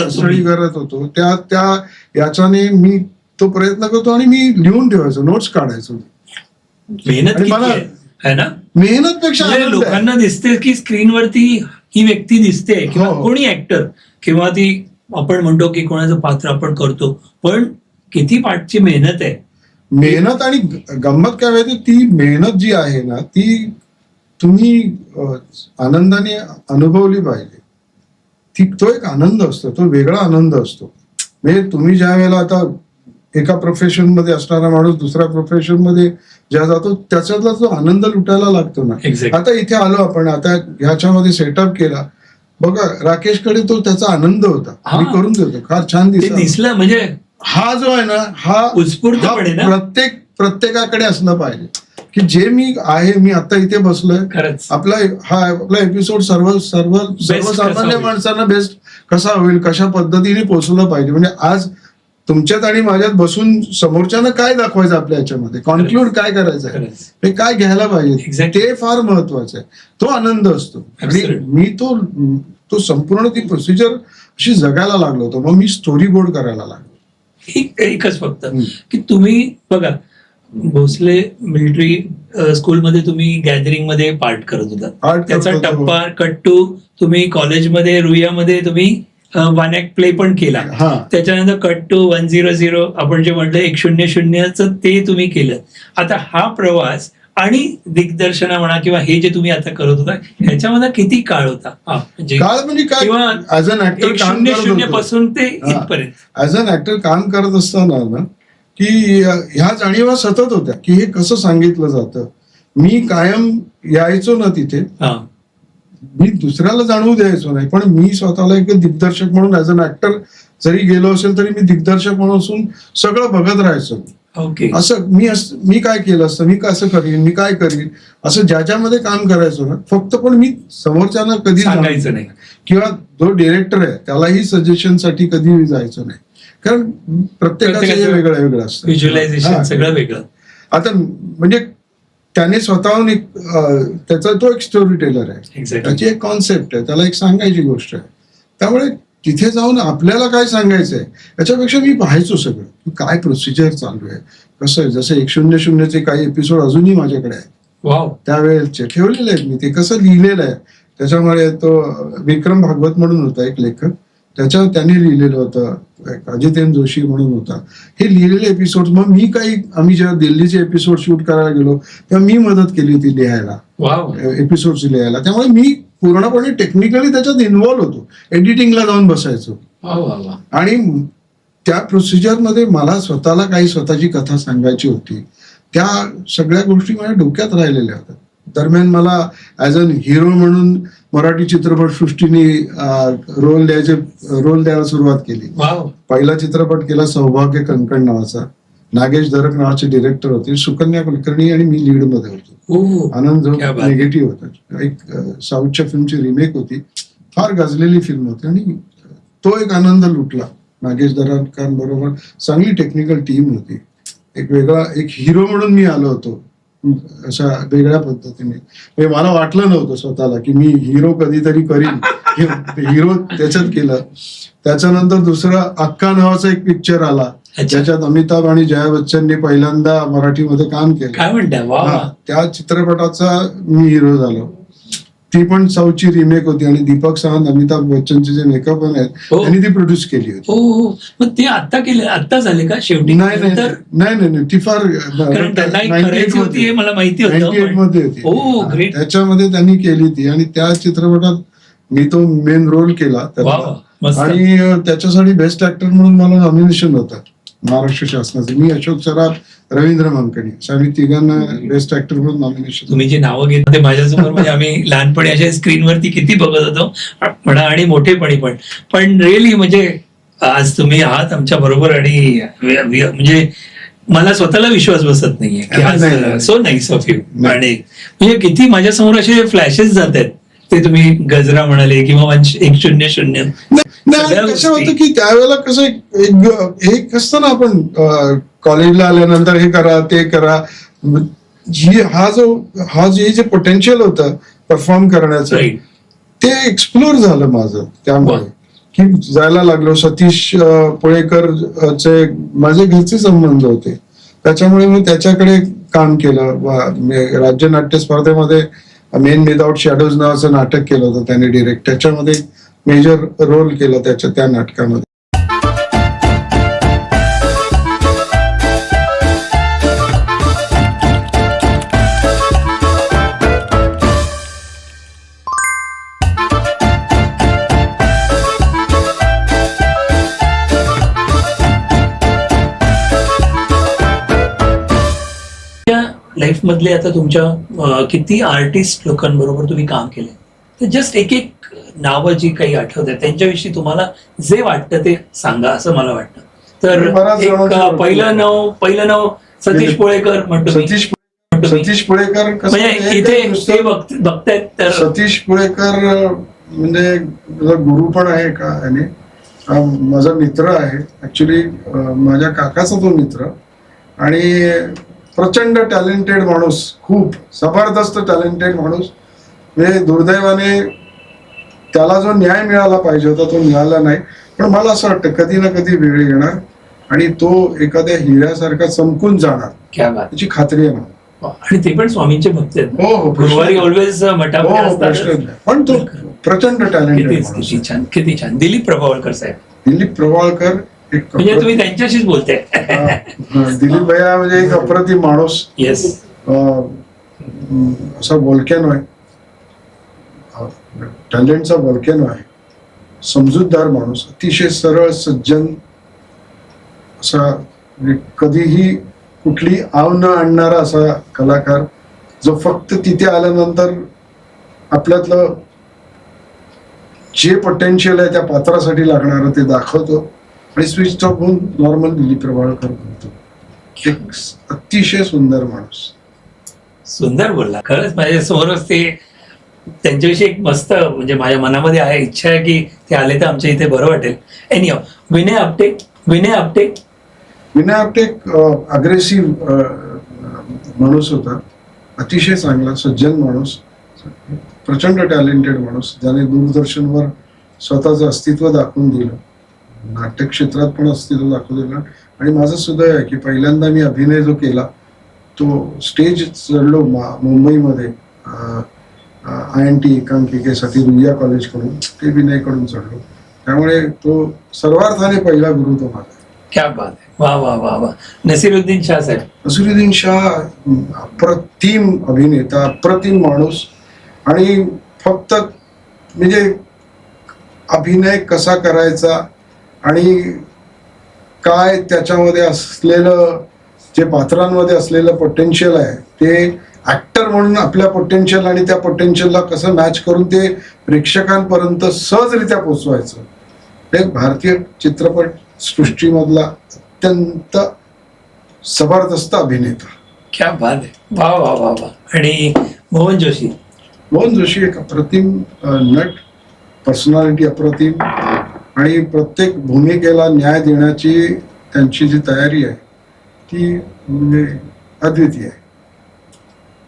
S1: स्टडी करत होतो. त्या याच्याने मी तो प्रयत्न करतो आणि मी लिहून ठेवायचो, नोट्स काढायचो.
S2: मेहनत आहे ना.
S1: मेहनत पेक्षा
S2: लोकांना दिसते की स्क्रीनवरती ही व्यक्ती दिसते किंवा कोणी ऍक्टर किंवा ती आपण म्हणतो की कोणाचं पात्र आपण करतो, पण किती पाठची मेहनत आहे.
S1: मेहनत आणि गंमत काय माहिती, ती मेहनत जी आहे ना ती तुम्ही आनंदाने अनुभवली पाहिजे. तो एक आनंद असतो, तो वेगळा आनंद असतो. म्हणजे तुम्ही ज्या वेळेला आता एका प्रोफेशन मध्ये असणारा माणूस दुसऱ्या प्रोफेशन मध्ये ज्या जातो त्याच्यातला जो आनंद लुटायला लागतो ना. आता इथे आलो आपण, आता ह्याच्यामध्ये सेटअप केला बघा, राकेशकडे तो त्याचा आनंद होता. मी करून देतो, फार छान
S2: दिसलं. म्हणजे हा
S1: जो आहे ना, हा
S2: उत्स्फूर्तपणे
S1: प्रत्येकाकडे असलं पाहिजे की जे मी आहे, मी आता इथे बसलोय. आपला एपिसोड सर्वसामान्य माणसांना बेस्ट कसा होईल, कशा पद्धतीने पोहोचलं पाहिजे. म्हणजे आज तुमच्यात आणि माझ्यात बसून समोरच्यानं काय दाखवायचं, आपल्या याच्यामध्ये कॉन्क्लूड काय करायचं आहे, हे काय घ्यायला पाहिजे, ते फार महत्वाचं आहे. तो आनंद असतो. आणि मी तो संपूर्ण ती प्रोसिजर अशी जगायला लागलो होतो. मग मी स्टोरी बोर्ड करायला लागलो.
S2: एकच फक्त की तुम्ही बघा, भोसले मिलिटरी स्कूलमध्ये तुम्ही गॅदरिंग मध्ये पार्ट करत होता. त्याचा टप्पा कट्टू तुम्ही कॉलेजमध्ये रुईयामध्ये तुम्ही वन ऍक्ट प्ले पण केला. त्याच्यानंतर कट्टू 100 आपण जे म्हटलं 100 ते तुम्ही केलं. आता हा प्रवास आणि दिग्दर्शना म्हणा किंवा हे जे तुम्ही आता करत होता ह्याच्यामध्ये किती काळ होता?
S1: काळ म्हणजे काय, ऍज अन ऍक्टर
S2: 0 पासून ते इथपर्यंत
S1: ऍज अन ऍक्टर काम करत असताना ना की ह्या जाणीवा सतत होत्या की हे कसं सांगितलं जातं. मी कायम यायचो ना तिथे, मी दुसऱ्याला जाणवू द्यायचो नाही, पण मी स्वतःला एक दिग्दर्शक म्हणून ऍज अन ऍक्टर जरी गेलो असेल तरी मी दिग्दर्शक म्हणून असून सगळं बघत राहायचो. असं मी काय केलं असतं, मी कसं करीन, मी काय करीन, असं ज्याच्यामध्ये काम करायचो ना. फक्त पण मी समोरच्याला कधी
S2: सांगायचं नाही
S1: किंवा जो डिरेक्टर आहे त्यालाही सजेशन साठी कधी जायचो नाही, कारण प्रत्येकाचं वेगळं वेगळं असतं.
S2: व्हिज्युअलायझेशन सगळं वेगळं.
S1: आता म्हणजे त्याने स्वतःहून एक त्याचा तो एक स्टोरी टेलर आहे, त्याची एक कॉन्सेप्ट आहे, त्याला एक सांगायची गोष्ट आहे. त्यामुळे तिथे जाऊन आपल्याला काय सांगायचंय याच्यापेक्षा मी पाहायचो सगळं की काय प्रोसिजर चालू आहे, कसं आहे. जसं 100चे काही एपिसोड अजूनही माझ्याकडे आहे,
S2: वाव,
S1: त्यावेळेचे ठेवलेले आहेत मी. ते कसं लिहिलेलं आहे त्याच्यामुळे, तो विक्रम भागवत म्हणून होता एक लेखक, त्याच्यावर त्यांनी लिहिलेलं होतं. एक अजितेंद्र जोशी म्हणून होता, हे लिहिलेले एपिसोड. मग मी आम्ही जेव्हा दिल्लीचे एपिसोड शूट करायला गेलो तेव्हा मी मदत केली होती लिहायला,
S2: वाव,
S1: एपिसोड्स लिहायला. त्यामुळे मी पूर्णपणे टेक्निकली त्याच्यात इन्व्हॉल्व्ह होतो, एडिटिंगला जाऊन बसायचो. आणि त्या प्रोसिजरमध्ये मला स्वतःला काही स्वतःची कथा सांगायची होती, त्या सगळ्या गोष्टी माझ्या डोक्यात राहिलेल्या होत्या. दरम्यान मला ऍज अन हिरो म्हणून मराठी चित्रपटसृष्टीने रोल द्यायला सुरुवात केली. पहिला चित्रपट केला सौभाग्य कंकण नावाचा, नागेश धरक नावाचे डिरेक्टर होते, सुकन्या कुलकर्णी आणि मी लीड मध्ये होतो. आनंद निगेटिव्ह होता. एक साऊथच्या फिल्मची रिमेक होती, फार गाजलेली फिल्म होती आणि तो एक आनंद लुटला. नागेश धरकांबरोबर चांगली टेक्निकल टीम होती. एक वेगळा एक हिरो म्हणून मी आलो होतो अशा वेगळ्या पद्धतीने. म्हणजे मला वाटलं नव्हतं स्वतःला की मी हिरो कधीतरी करीन. हिरो त्याच्यात केलं. त्याच्यानंतर दुसरं अक्का नावाचा एक पिक्चर आला, ज्याच्यात अमिताभ आणि जया बच्चननी पहिल्यांदा मराठीमध्ये काम केलं.
S2: काय म्हणता,
S1: त्या चित्रपटाचा मी हिरो झालो. ती पण साऊथची रिमेक होती आणि दीपक सावंत अमिताभ बच्चनचे जे मेकअप आहेत त्यांनी ती प्रोड्यूस केली होती.
S2: मग ते आता झाले का शेवटी?
S1: नाही, ती फार
S2: 98 होती, मला माहिती होतं.
S1: 98 मध्ये होती. त्याच्यामध्ये त्यांनी केली ती आणि त्या चित्रपटात मी तो मेन रोल केला आणि त्याच्यासाठी बेस्ट ऍक्टर म्हणून मला नॉमिनेशन होतं महाराष्ट्र शासनाचं. मी, अशोक सराफ, रवींद्र मंकणी आम्ही तिघांना बेस्ट ऍक्टर म्हणून नॉमिनेशन.
S2: तुम्ही जे नावं घेत ते माझ्यासमोर म्हणजे आम्ही लहानपणी अशा स्क्रीनवरती किती बघत होतो म्हणा आणि मोठेपणी पण रिअली म्हणजे आज तुम्ही आहात आमच्या बरोबर आणि म्हणजे मला स्वतःला विश्वास बसत नाहीये. So nice of you. आणि म्हणजे किती माझ्यासमोर असे फ्लॅशेस जात आहेत. ते तुम्ही गजरा म्हणाले किंवा 100.
S1: कसं होतं की त्यावेळेला कसं एक असतं ना, आपण कॉलेजला आल्यानंतर हे करा ते करा, हा जे पोटेन्शियल होतं परफॉर्म करण्याचं ते एक्सप्लोर झालं माझं. त्यामुळे की जायला लागलो. सतीश पुळेकर चे माझे घरचे संबंध होते, त्याच्यामुळे मी त्याच्याकडे काम केलं. राज्य नाट्य स्पर्धेमध्ये मेन विदाउट शॅडोज नावाचं नाटक केलं होतं त्याने डिरेक्ट. त्याच्यामध्ये मेजर रोल केला त्या नाटकामध्ये.
S2: लाईफ मधले आता तुमच्या किती आर्टिस्ट लोकांबरोबर तुम्ही काम केले, तर जस्ट एक नावं जी काही आठवत आहे त्यांच्याविषयी तुम्हाला जे वाटतं ते सांगा असं मला वाटतं. तर पहिलं नाव सतीश पुळेकर म्हणतो.
S1: सतीश पुळेकर
S2: म्हणजे इथे बघतायत तर
S1: सतीश पुळेकर म्हणजे गुरु पण आहे का, आणि माझा मित्र आहे. ऍक्च्युली माझ्या काकाचा तो मित्र आणि प्रचंड टॅलेंटेड माणूस, खूप जबरदस्त टॅलेंटेड माणूस. म्हणजे दुर्दैवाने त्याला जो न्याय मिळाला पाहिजे होता तो मिळाला नाही. पण मला असं वाटतं कधी ना कधी वेळ येणार आणि तो एखाद्या हिऱ्यासारखा चमकून जाणार, त्याची खात्री आहे मला.
S2: आणि ते पण स्वामींचे भक्त आहेत.
S1: हो,
S2: गुरुवारी ऑलवेज मठामध्ये.
S1: पण तो प्रचंड टॅलेंटेड.
S2: किती छान. दिलीप प्रभावळकर साहेब.
S1: दिलीप प्रभावळकर
S2: म्हणजे तुम्ही त्यांच्याशीच बोलताय.
S1: दिलीप भैया म्हणजे एक अप्रतिम माणूस.
S2: येस.
S1: असा वॉल्कॅनो आहे, टॅलेंटचा वॉल्कॅनो आहे. समजूतदार माणूस, अतिशय सरळ सज्जन, असा कधीही कुठली आव न आणणारा असा कलाकार, जो फक्त तिथे आल्यानंतर आपल्यातलं जे पोटेन्शियल आहे त्या पात्रासाठी लागणारं ते दाखवतो आणि स्विच ऑफ होऊन नॉर्मल दिलीप प्रभावळकर बनतो. एक अतिशय सुंदर माणूस.
S2: सुंदर बोलला खरंच. माझ्या समोरच ते त्यांच्याविषयी एक मस्त म्हणजे माझ्या मनामध्ये आहे, इच्छा आहे की ते आले तर आमच्या इथे बरं वाटेल. एनिहाव, विनय आपटे
S1: अग्रेसिव्ह माणूस होता, अतिशय चांगला सज्जन माणूस, प्रचंड टॅलेंटेड माणूस, ज्याने दूरदर्शनवर स्वतःचं अस्तित्व दाखवून दिलं. नाट्य क्षेत्रात पण अस्तित्व दाखवून दिलं. आणि माझं सुद्धा आहे की पहिल्यांदा मी अभिनय जो केला तो स्टेज चढलो मुंबईमध्ये INT एकांकिकेसाठी रुईया कॉलेजकडून, ते विनयकडून चढलो. त्यामुळे तो सर्वार्थाने पहिला गुरु तो माझा.
S2: क्या बात आहे. वा वा वा वा. नसीरुद्दीन शाह साहेब.
S1: नसीरुद्दीन शाह अप्रतिम अभिनेता, अप्रतिम माणूस. आणि फक्त म्हणजे अभिनय कसा करायचा आणि काय त्याच्यामध्ये असलेलं जे पात्रांमध्ये असलेलं पोटेन्शियल आहे ते ऍक्टर म्हणून आपल्या पोटेन्शियल आणि त्या पोटेन्शियलला कसं मॅच करून ते प्रेक्षकांपर्यंत सहजरित्या पोचवायचं, हे भारतीय चित्रपट सृष्टीमधला अत्यंत जबरदस्त अभिनेता.
S2: क्या बात आहे. वा वा वा वा. आणि मोहन जोशी.
S1: मोहन जोशी एक अप्रतिम नट, पर्सनॅलिटी अप्रतिम, आणि प्रत्येक भूमिकेला न्याय देण्याची त्यांची जी तयारी आहे ती म्हणजे अद्वितीय आहे.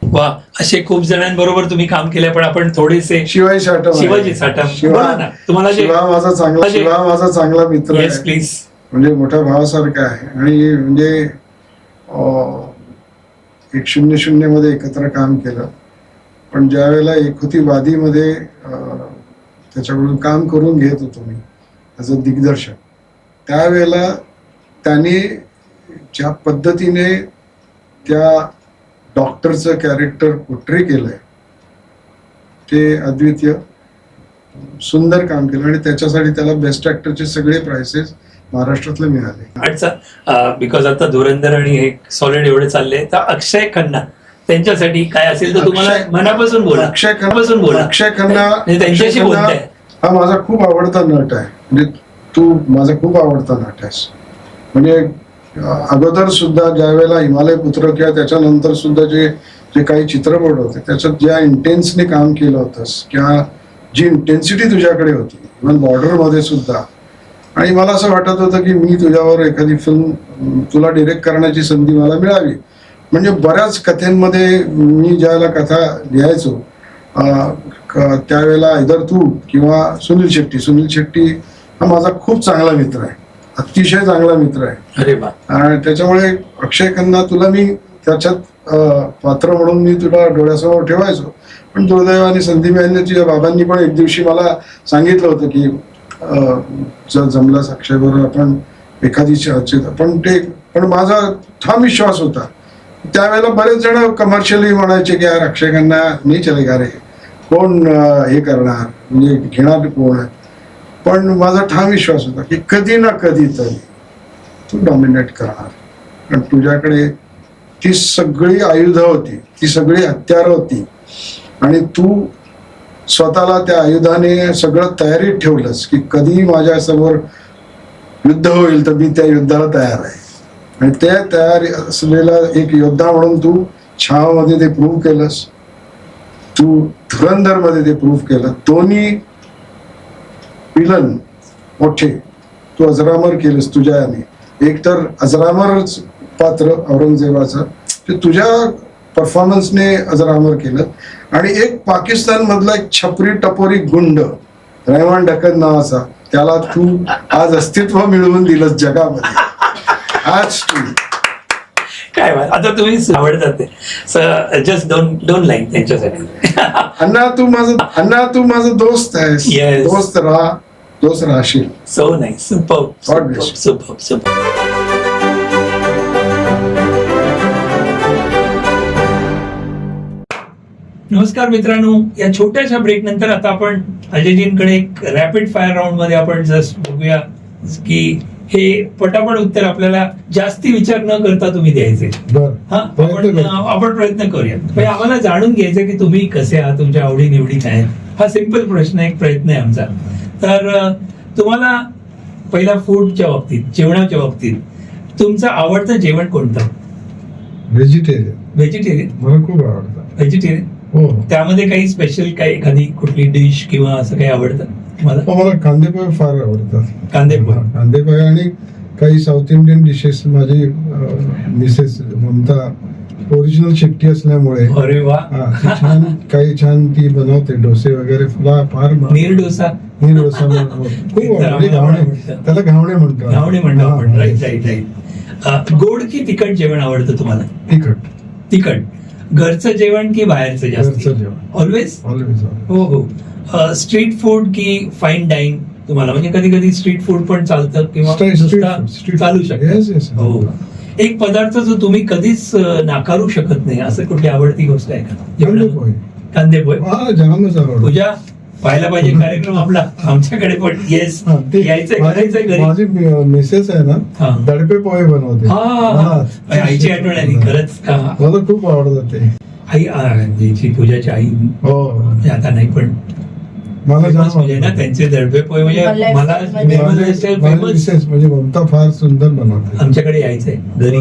S2: वा. असे खूप जणांबरोबर तुम्ही काम केलंय, पण आपण थोडेसे
S1: शिवाजी साठम आहे.
S2: शिवाजी साठम.
S1: शिवा
S2: बोला ना. तुम्हाला जे
S1: शिवा माझा चांगला मित्र
S2: येस
S1: आहे,
S2: प्लीज.
S1: म्हणजे मोठ्या भावासारखा आहे. आणि म्हणजे 100 मध्ये एकत्र काम केलं, पण ज्या वेळेला एकुती वादीमध्ये त्याच्याकडून काम करून घेत होतो मी ॲज अ दिग्दर्शक, त्यावेळेला त्याने ज्या पद्धतीने त्या डॉक्टरचं कॅरेक्टर पोर्ट्रे केलंय ते अद्वितीय, सुंदर काम केलं. आणि त्याच्यासाठी त्याला बेस्ट ऍक्टरचे सगळे प्राइसेस महाराष्ट्रातले मिळाले.
S2: बिकॉज आता धुरंधर आणि हे सॉलिड एवढे चालले, तर अक्षय खन्ना त्यांच्यासाठी काय असेल तर तुम्हाला मनापासून बोला.
S1: अक्षय
S2: अक्षय
S1: खन्ना
S2: त्यांच्याशी बोलताय.
S1: हा माझा खूप आवडता नट आहे. म्हणजे तू माझा खूप आवडता नट आहेस. म्हणजे अगोदर सुद्धा ज्या वेळेला हिमालय पुत्र किंवा त्याच्यानंतर सुद्धा जे जे काही चित्रपट होते त्याच्यात ज्या इंटेन्सने काम केलं होतंस किंवा जी इंटेन्सिटी तुझ्याकडे होती, इव्हन बॉर्डरमध्ये सुद्धा. आणि मला असं वाटत होतं की मी तुझ्यावर एखादी फिल्म तुला डिरेक्ट करण्याची संधी मला मिळावी. म्हणजे बऱ्याच कथेंमध्ये मी ज्यावेळेला कथा लिहायचो त्यावेळेला इधर तू किंवा सुनील शेट्टी हा माझा खूप चांगला मित्र आहे, अतिशय चांगला मित्र आहे.
S2: अरे वा.
S1: आणि त्याच्यामुळे अक्षय खन्ना तुला मी त्याच्यात पात्र म्हणून मी तुला डोळ्यासमोर ठेवायचो. पण दुर्दैवाने संदीप यांनी तुझ्या बाबांनी पण एक दिवशी मला सांगितलं होतं की जर जमलास अक्षय बरोबर आपण एखादी पण माझा ठाम विश्वास होता. त्यावेळेला बरेच जण कमर्शियली म्हणायचे की यार अक्षय खन्ना नाही चलेगा रे, कोण हे करणार, म्हणजे घेणार कोण आहे. पण माझा ठाम विश्वास होता की कधी ना कधी तरी तू डॉमिनेट करणार, कारण तुझ्याकडे ती सगळी आयुधं होती, ती सगळी हत्यारं होती, आणि तू स्वतःला त्या आयुधाने सगळं तयारीत ठेवलंस की कधी माझ्यासमोर युद्ध होईल तर मी त्या युद्धाला तयार आहे. आणि त्या तयार असलेला एक योद्धा म्हणून तू छावामध्ये ते प्रूव्ह केलंस, तू धुरंधरमध्ये ते प्रूव्ह केलं. दोन्ही विलन मोठे तू अजरामर केलंस तुझ्या याने. एक तर अजरामरच पात्र औरंगजेबाचं ते तुझ्या परफॉर्मन्सने अजरामर केलं, आणि एक पाकिस्तान मधला एक छपरी टपोरी गुंड रहमान ढक्कन नावाचा, त्याला तू आज अस्तित्व मिळवून दिलंस जगामध्ये. आज तू
S2: काय बात. आता तुम्ही आवडतात ते जस्ट दोन लाईन त्यांच्यासाठी.
S1: अण्णा तू माझा दोस्त आहेस.
S2: Yes.
S1: दोस्त राहशील.
S2: So nice.
S1: God bless you.
S2: Super. नमस्कार मित्रांनो, या छोट्याशा ब्रेक नंतर आता आपण अजयजींकडे एक रॅपिड फायर राऊंड मध्ये आपण जस्ट बघूया की हे पटापट उत्तर आपल्याला जास्ती विचार न करता तुम्ही द्यायचे. हा, आपण प्रयत्न करूया. म्हणजे आम्हाला जाणून घ्यायचं की तुम्ही कसे आहात, तुमच्या आवडी निवडी काय. हा सिंपल प्रश्न, एक प्रयत्न आहे आमचा. तर तुम्हाला पहिला फूडच्या बाबतीत, जेवणाच्या बाबतीत तुमचं आवडतं जेवण कोणतं? व्हेजिटेरियन.
S1: मला खूप आवडतं
S2: व्हेजिटेरियन.
S1: हो.
S2: त्यामध्ये काही स्पेशल काही एखादी कुठली डिश किंवा असं काही आवडतं तुम्हाला?
S1: मला कांदेपोहे फार आवडतात.
S2: कांदेपोहे
S1: आणि काही साऊथ इंडियन डिशेस माझी मिसेस ममता ओरिजिनल शेट्टी असल्यामुळे
S2: अरे वा
S1: छान ती बनवते. डोसे वगैरे फार
S2: नीर डोसा
S1: मीर समोर खूप आवडते. त्याला घावणे म्हणतो.
S2: घावणे म्हणतो आपण. Right right right. गोड की तिखट जेवण आवडतं तुम्हाला? तिखट. घरचं जेवण की बाहेरचं जास्त?
S1: घरचं जेवण.
S2: ऑलवेज?
S1: ऑलवेज.
S2: हो हो. स्ट्रीट फूड की फाईन डाईन तुम्हाला? म्हणजे कधी कधी स्ट्रीट फूड पण चालतं किंवा नुसतं चालू शकतं. हो. एक पदार्थ जो तुम्ही कधीच नाकारू शकत नाही असं कुठली आवडती गोष्ट आहे का? कांदे पोहे.
S1: जामच आवडतो.
S2: पूजा पाहायला पाहिजे कार्यक्रम आपला आमच्याकडे पण. येस, यायचंय, करायचंय घरी.
S1: माझी मिसेस आहे ना, दडपे पोहे बनवते.
S2: आईची आठवण आली खरंच.
S1: मला खूप आवडतात ते.
S2: आई, पूजाची आई आता नाही पण
S1: मला जाम
S2: म्हणजे ना त्यांचे दडपे पोहे म्हणजे मला
S1: मिसेस म्हणजे ममता फार सुंदर बनवते.
S2: आमच्याकडे यायचंय घरी.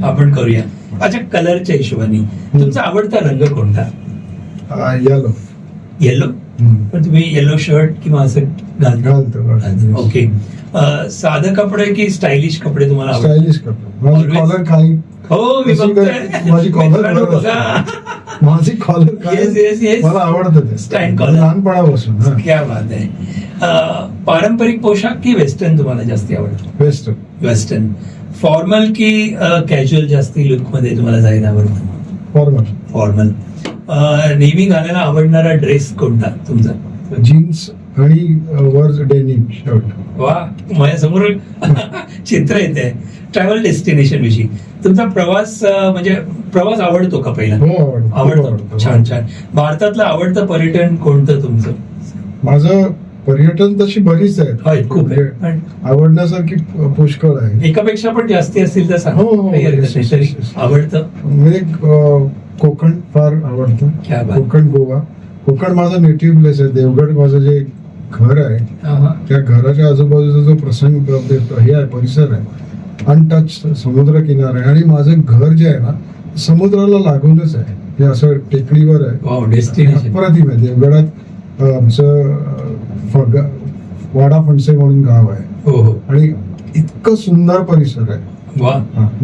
S2: आपण करूया. अच्छा, कलरच्या हिशोबाने तुमचा आवडता रंग कोणता?
S1: येलो.
S2: येलो? पण तुम्ही येलो शर्ट किंवा असं घालतो? ओके. साधं कपडे की स्टायलिश कपडे तुम्हाला?
S1: स्टायलिश कपडे. माझी कॉलर काही.
S2: हो, मी
S1: माझी कॉलर मला आवडतं ते.
S2: स्टँड कॉलर
S1: लहानपणापासून.
S2: क्या बात आहे. पारंपरिक पोशाख की वेस्टर्न तुम्हाला जास्ती आवडतो? वेस्टर्न. फॉर्मल की कॅज्युअल जास्ती लुक मध्ये तुम्हाला जायला आवडतं? फॉर्मल. नेहमी घालायला आवडणारा ड्रेस कोणता तुमचा?
S1: जीन्स आणि वर डेनिम शर्ट.
S2: वा, माझ्यासमोर चित्र येते. ट्रॅव्हल डेस्टिनेशन विषयी तुमचा प्रवास म्हणजे प्रवास आवडतो का पहिला?
S1: हो,
S2: आवडतो. छान छान. भारतातलं आवडतं पर्यटन कोणतं तुमचं?
S1: माझं पर्यटन तशी बरीच आहेत.
S2: खूप
S1: आवडण्यासारखी पुष्कळ आहे.
S2: एकापेक्षा पण जास्ती असतील तर सांग. आवडतं
S1: म्हणजे कोकण फार आवडतं. कोकण, गोवा. कोकण माझा नेटिव्ह प्लेस आहे. देवगड माझं जे घर आहे त्या घराच्या आजूबाजूचा जो प्रसंग हे आहे, परिसर आहे, अनटच समुद्र किनारा आहे. आणि माझं घर जे आहे ना समुद्राला लागूनच आहे. हे असं टेकडीवर आहे. अप्रतिम आहे. देवगडात आमचं वाडा फणसे म्हणून गाव आहे आणि इतकं सुंदर परिसर आहे.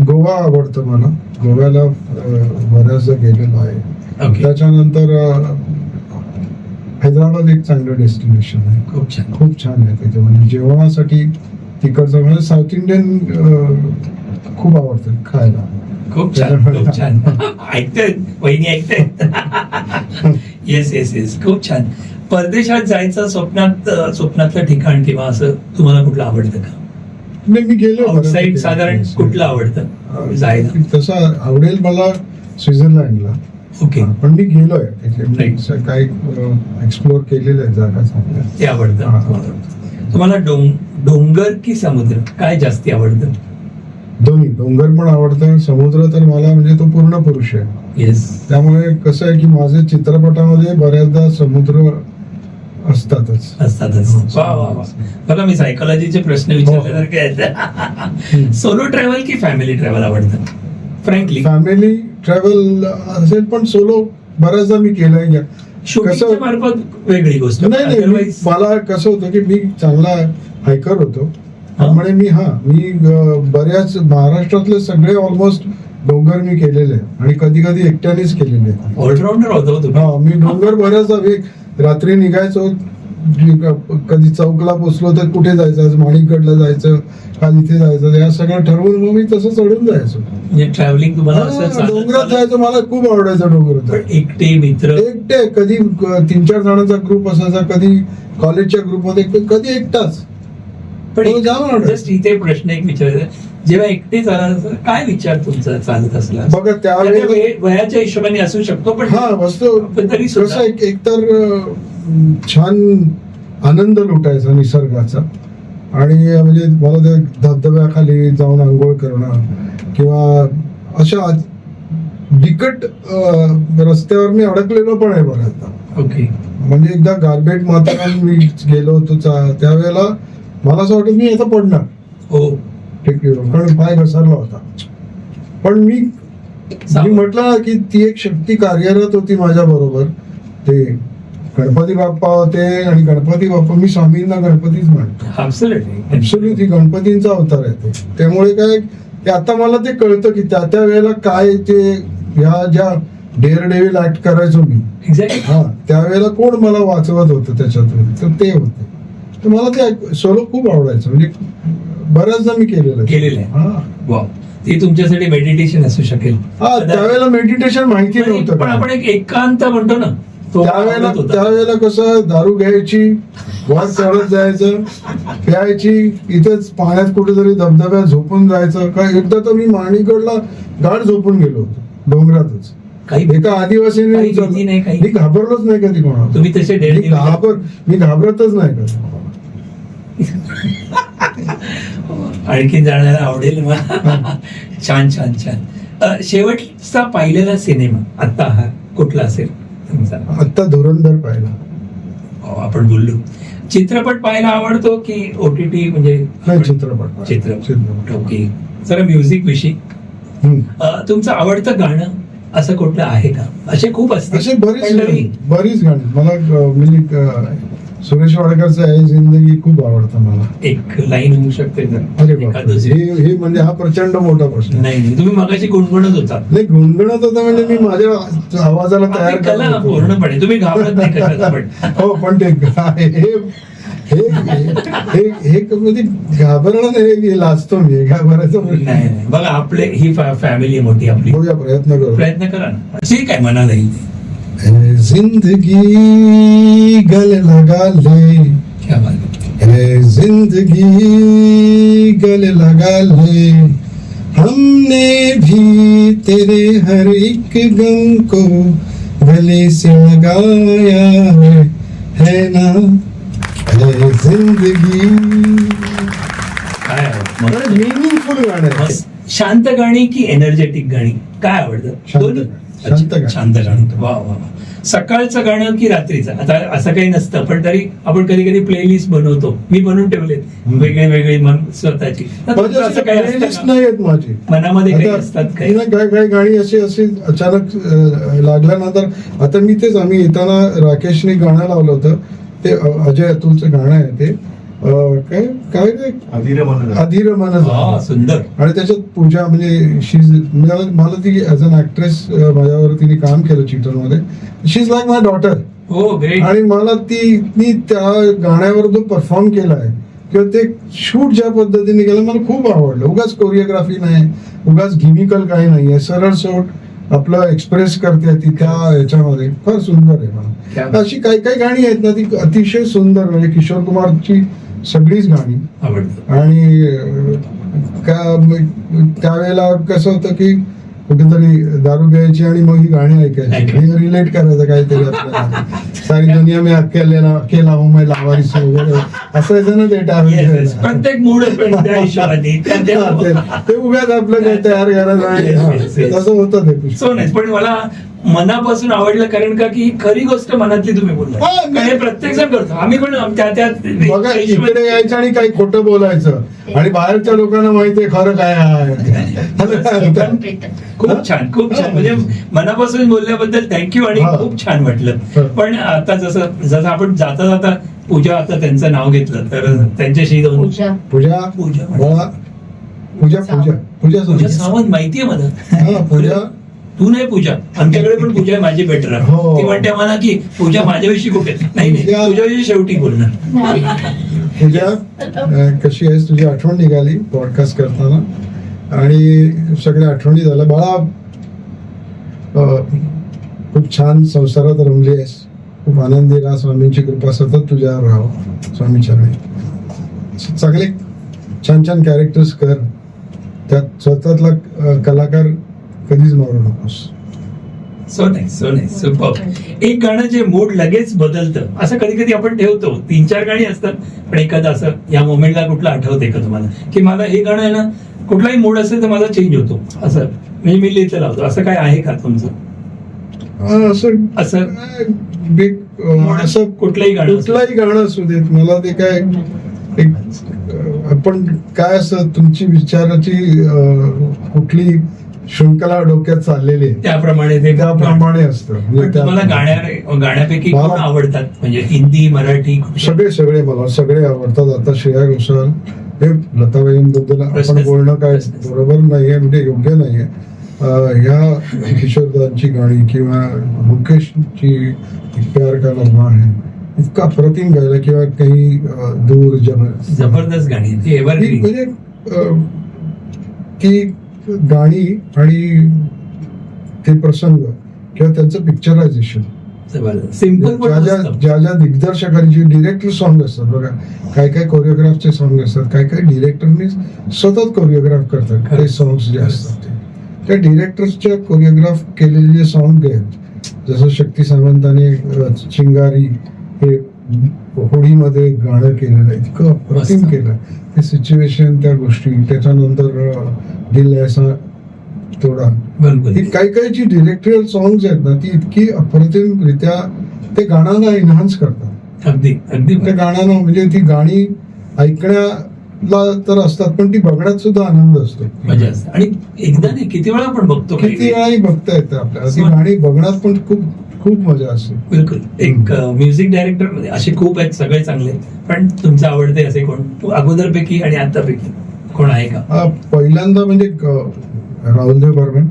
S1: गोवा आवडतं मला. गोव्याला बऱ्याचदा गेलेलो आहे. त्याच्यानंतर हैदराबाद एक चांगलं डेस्टिनेशन आहे. खूप छान आहे तिथे. म्हणजे जेवणासाठी तिकडचं म्हणजे साऊथ इंडियन खूप आवडतं खायला.
S2: खूप छान. ऐकताय वहिनी, ऐकताय? Yes yes yes. खूप छान. परदेशात जायचं स्वप्नातलं ठिकाण किंवा असं तुम्हाला कुठलं आवडतं का?
S1: नाही, मी गेलो.
S2: आउटसाईड साधारण कुठलं आवडतं जायला?
S1: तसं आवडेल मला स्वित्झर्लंडला.
S2: ओके.
S1: पण मी गेलोय तिथे. काही एक्सप्लोर केलेलं आहे जागा चांगल्या.
S2: ते आवडतं तुम्हाला? डोंगर की समुद्र काय जास्ती आवडतं?
S1: दोन्ही. डोंगर पण आवडतं. समुद्र तर मला म्हणजे तो पूर्ण पुरुष आहे.
S2: येस.
S1: त्यामुळे कसं आहे की माझ्या चित्रपटामध्ये बऱ्याचदा समुद्र असतातच.
S2: बघा, मी सायकोलॉजीचे प्रश्न विचारल्यासारखे आहेत. सोलो ट्रॅव्हल की फॅमिली ट्रॅव्हल आवडतं? फ्रँकली
S1: फॅमिली ट्रॅव्हल असेल, पण सोलो बऱ्याचदा मी केलंय.
S2: कसं मार्फत वेगळी गोष्ट.
S1: नाही, मला कसं होतं की मी चांगला हायकर होतो. त्यामुळे मी बऱ्याच महाराष्ट्रातले सगळे ऑलमोस्ट डोंगर मी केलेले आणि कधी कधी एकट्यानेच केलेले.
S2: ऑलराऊंडर होतो.
S1: हा, मी डोंगर बऱ्याचदा रात्री निघायचो. कधी चौकला पोचलो तर कुठे जायचं, आज माणिकगडला जायचं का इथे जायचं, या सगळं ठरवून मग मी तसं चढून जायचो.
S2: ट्रॅव्हलिंग तुम्हाला
S1: डोंगरात जायचं मला खूप आवडायचं. डोंगरात
S2: एकटे मित्र
S1: एकटे, कधी 3-4 जणांचा ग्रुप असायचा, कधी कॉलेजच्या ग्रुपमध्ये, कधी एकटाच.
S2: पण जस्ट इथे प्रश्न एक विचारायचा, जेव्हा एकटे चालायचं काय विचार तुमचा चालत असला?
S1: बघा, त्यावेळी
S2: वयाच्या हिशोबाने असू शकतो, पण
S1: तरी कसं एकतर छान आनंद लुटायचा निसर्गाचा. आणि म्हणजे मला ते धबधब्याखाली जाऊन आंघोळ करणं किंवा अशा बिकट रस्त्यावर मी अडकलेलो पण आहे बऱ्याचदा.
S2: ओके.
S1: म्हणजे एकदा गारबेट माथेरान मी गेलो होतो त्यावेळेला मला असं वाटत मी याचा पडणार.
S2: हो,
S1: कारण पाय घसरला होता. पण मी म्हटलं की ती एक शक्ती कार्यरत होती माझ्या बरोबर. ते गणपती बाप्पा होते आणि गणपती बाप्पा, मी स्वामींना गणपतीच म्हणतो. ऍब्सोल्युटली गणपतींचा अवतार आहे ते. त्यामुळे काय आता मला ते कळतं की त्या वेळेला काय ते ह्या ज्या डेअर डेव्हिल ऍक्ट करायचो मी.
S2: एक्झॅक्टली.
S1: हा, त्यावेळेला कोण मला वाचवत होतं त्याच्यातून, तर ते होते. तर मला ते सोलो खूप आवडायचं, म्हणजे बऱ्याचदा मी केलेलं
S2: आहे.
S1: हा.
S2: वा, ते तुमच्यासाठी मेडिटेशन असू शकेल.
S1: हा, त्यावेळेला मेडिटेशन माहिती नव्हतं.
S2: पण आपण एक एकांत म्हणतो ना, तो
S1: त्यावेळेला कसं दारू घ्यायची, वर चढत जायचं, प्यायची, इथेच पाण्यात कुठेतरी धबधब्यात झोपून जायचं. काय एकदा तर मी माणिकडला गाढ झोपून गेलो होतो डोंगरातच. एका आदिवासीने मी घाबरलोच नाही कधी कोणाला.
S2: तुम्ही तसे
S1: मी घाबरतच नाही कधी.
S2: आणखी जाण्याला आवडेल मला. छान छान छान. शेवटचा पाहिलेला सिनेमा आता हा कुठला असेल तुमचा?
S1: आता धुरंधर पाहिला.
S2: आपण बोललो. चित्रपट पाहायला आवडतो की ओटीटी? म्हणजे
S1: चित्रपट.
S2: ओके. जरा म्युझिक विषयी तुमचं आवडतं गाणं असं कुठलं आहे का? असे खूप असते,
S1: असे बरीच गाणी मला. म्हणजे सुरेश वाडकरचं आहे जिंदगी खूप आवडतं मला.
S2: एक लाईन होऊ शकते जर?
S1: अरे हे म्हणजे हा प्रचंड मोठा प्रश्न.
S2: नाही, तुम्ही मगाशी गुणगुणत होता.
S1: नाही, गुणगुणत होता म्हणजे मी माझ्या आवाजाला तयार
S2: केला पूर्णपणे. तुम्ही घाबरत नाही कशाला पण.
S1: हो, पण ते हे कधी घाबरणं नाही, लाजतो मी. घाबरायचं
S2: नाही. बघा, आपले ही फॅमिली मोठी आपली. प्रयत्न करा ना. ठीक आहे, मनाला येईल.
S1: जिंदगी गले लगा ले,
S2: क्या बात
S1: है जिंदगी गले लगा ले, हमने भी तेरे हर एक गम को गले से लगाया है ना, है जिंदगी.
S2: काय
S1: मीनिंगफुल गाणं.
S2: शांत गाणी की एनर्जेटिक गाणी काय आवडतं? शांत गाणी. वा वा. सकाळचं गाणं की रात्रीचं? आता असं काही नसतं, पण तरी आपण कधी कधी प्लेलिस्ट बनवतो. मी बनवून ठेवले वेगळे वेगळे स्वतःची.
S1: असं काही लिस्ट नाही आहेत माझी.
S2: मनामध्ये काही असतात काही
S1: काही गाणी अशी अचानक लागल्यानंतर. आता मी तेच, आम्ही येताना राकेशने गाणं लावलं होतं, ते अजय अतुलचं गाणं आहे. ते काय काय ते अधीर मन.
S2: सुंदर. आणि
S1: त्याच्यात पूजा म्हणजे मला ती ऍज अन ऍक्ट्रेस माझ्यावर तिने काम केलं चित्रमध्ये. शी इज लाईक माय डॉटर.
S2: हो, ग्रेट.
S1: आणि मला मी त्या गाण्यावर जो परफॉर्म केलाय किंवा ते शूट ज्या पद्धतीने केलं मला खूप आवडलं. उगाच कोरिओग्राफी नाही, उगाच गिमिकल काही नाहीये, सरळ सोट आपलं एक्सप्रेस करते ती त्या ह्याच्यामध्ये. फार सुंदर आहे मला. अशी काही काही गाणी आहेत ना, ती अतिशय सुंदर. म्हणजे किशोर कुमारची सगळीच गाणी
S2: आवडतात.
S1: आणि त्यावेळेला कसं होतं की कुठेतरी दारू घ्यायची आणि मग ही गाणी ऐकायची, रिलेट करायचं काहीतरी आपल्याला. सारी दुनिया मी अकेला हूं मैं लावारिस वगैरे असायचं ना ते.
S2: प्रत्येक मूड
S1: ते उगाच आपलं काही तयार करायचं तसं होतं ते.
S2: सो नाही, पण मला मनापासून आवडलं, कारण का की खरी गोष्ट मनातली तुम्ही बोलला. प्रत्येक जण करतो, आम्ही पण
S1: बघा. इकडे यायचं आणि काही खोटं बोलायचं आणि बाहेरच्या लोकांना माहितीये खरं काय आहे.
S2: खूप छान, खूप छान. म्हणजे मनापासून बोलल्याबद्दल थँक्यू आणि खूप छान वाटलं. पण आता जसं आपण जाता जाता पूजा, आता त्यांचं नाव घेतलं तर त्यांच्याशी
S1: पूजा
S2: सावंत माहितीये मला.
S1: पूजा
S2: तू नाही पूजा, आमच्याकडे पण पूजा आहे माझी बेटर. ती म्हणते मला की पूजा माझ्याविषयी कुठे नाही, तुझ्याविषयी शेवटी बोलणार.
S1: पूजा कशी आहेस? तुझी आठवण निघाली पॉडकास्ट करताना आणि सगळ्या आठवणी झाल्या. बाळा, खूप छान संसारात रमली आहेस, खूप आनंदी राहा. स्वामींची कृपा सतत तुझ्यावर राहावं. स्वामी चरणी. चांगले छान छान कॅरेक्टर्स कर, त्यात स्वतःतला कलाकार कधीच मारू नकोस.
S2: सो नाही सुपर. एक गाणं जे मूड लगेच बदलतं असं कधी कधी आपण ठेवतो. 3-4 गाणी असतात, पण एखादं असं या मोमेंटला कुठलं आठवतंय का तुम्हाला की मला हे गाणं आहे ना, कुठलाही मूड असेल तर माझा चेंज होतो असं, म्हणजे मी लिहितं लावतो, असं काय आहे का तुमचं? असं कुठलंही
S1: गाणं असू देत मला. ते काय आपण काय असं तुमची विचाराची कुठली शृंखला डोक्यात चाललेली आहे त्याप्रमाणे असतं.
S2: तुम्हाला गाण्यापैकी कोण आवडतात? म्हणजे हिंदी, मराठी?
S1: सगळे मला सगळे आवडतात. आता श्रेया घोषाल, हे लताबाईंबद्दल आपण बोलणं काय बरोबर नाहीये, म्हणजे योग्य नाहीये. ह्या किशोरदांची गाणी किंवा मुकेशची प्यार का लम्हा है इतका अप्रतिम गायला किंवा काही दूर
S2: जबरदस्त गाणी ती एव्हरग्रीन.
S1: म्हणजे ती गाणी आणि ते प्रसंग किंवा त्यांचं पिक्चरायझेशन
S2: सिम्पल
S1: ज्या ज्या दिग्दर्शकांची डिरेक्टर सॉन्ग असतात बघा, काय काय कोरिओग्राफचे सॉन्ग असतात, काय काय डिरेक्टरनी स्वतःच कोरिओग्राफ करतात ते सॉंग्स जे असतात त्या डिरेक्टर्सच्या कोरिओग्राफ केलेले जे सॉन्ग आहेत, जसं शक्ती सावंताने चिंगारी हे होळीमध्ये गाणं केलेलं इतकं अप्रतिम केलं. ते सिच्युएशन त्या गोष्टी, त्याच्यानंतर दिल ऐसा थोडा, ही काही काही जी डिरेक्टोरियल सॉंग्स आहेत ना ती इतकी अप्रतिम रित्या ते गाण्याला एनहान्स करतात.
S2: अगदी अगदी
S1: त्या गाण्यानं म्हणजे ती गाणी ऐकण्याला तर असतात पण ती बघण्यात सुद्धा आनंद असतो.
S2: मजा असते आणि एकदा नाही किती वेळा आपण बघतो,
S1: किती वेळाही बघता येतं आपल्याला ती गाणी बघण्यात पण खूप खूप मजा असते.
S2: बिलकुल. एक म्युझिक डायरेक्टर मध्ये असे खूप आहेत, सगळे चांगले, पण तुमचं आवडते असे कोण अगोदरपैकी आणि आतापैकी कोण आहे का?
S1: पहिल्यांदा म्हणजे राहुलदेव बर्मन,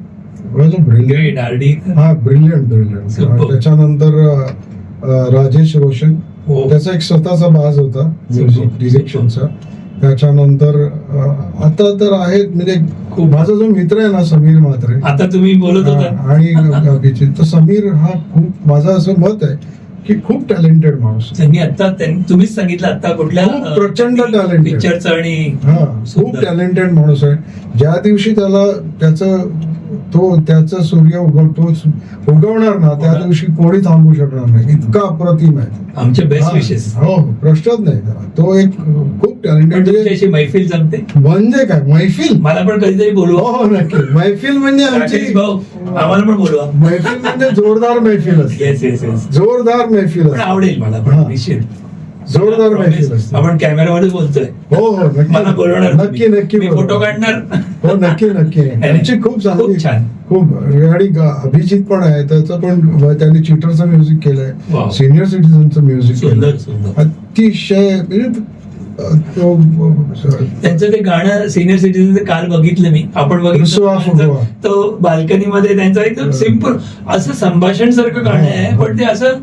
S2: ब्रिलियंट आरडी.
S1: हा ब्रिलियंट. त्याच्यानंतर राजेश रोशन, त्याचा एक स्वतःचा बाज होता म्युझिक डिरेक्शनचा. त्याच्यानंतर आता तर आहेत म्हणजे माझा जो मित्र आहे ना समीर म्हात्रे,
S2: आता तुम्ही बोलत होता,
S1: आणि अभिजित, तर समीर हा खूप माझं असं मत आहे की खूप टॅलेंटेड माणूस.
S2: त्यांनी आता तुम्हीच सांगितलं आता कुठल्या
S1: प्रचंड टॅलेंटेड
S2: पिक्चरचं आणि
S1: हा खूप टॅलेंटेड माणूस आहे. ज्या दिवशी त्याला त्याचं सूर्य उगवणार ना त्या दिवशी कोणी थांबू शकणार नाही, इतका अप्रतिम आहे.
S2: आमचे बेस्ट विशेस.
S1: हो, प्रश्नच नाही त्याला. तो एक खूप टॅलेंटेड.
S2: मैफिल जमते
S1: म्हणजे काय मैफिल,
S2: मला पण कधीतरी बोलवा.
S1: हो नक्की. मैफिल म्हणजे आमची
S2: भाऊ आम्हाला पण बोलवा.
S1: मैफिल म्हणजे जोरदार मैफिल असते.
S2: येस येस येस,
S1: जोरदार मैफिल असते.
S2: आवडेल मला पण निश्चित.
S1: जोरदार मैफिल असते.
S2: आपण कॅमेरामध्ये बोलतोय.
S1: हो हो
S2: मला बोलवणार,
S1: नक्की नक्की
S2: फोटो काढणार.
S1: हो नक्की नक्की. त्यांची खूप चांगली,
S2: छान,
S1: खूप. आणि अभिजित पण आहे, त्याचं पण त्यांनी चिटरचं म्युझिक केलंय, सिनियर सिटीझनचं म्युझिक केलंय. अतिशय म्हणजे
S2: त्यांचं ते गाणं सिनियर सिटीझन काल बघितलं मी, आपण बघितलं. तो बाल्कनीमध्ये त्यांचं एकदम सिम्पल असं संभाषण सारखं गाणं आहे, पण ते असं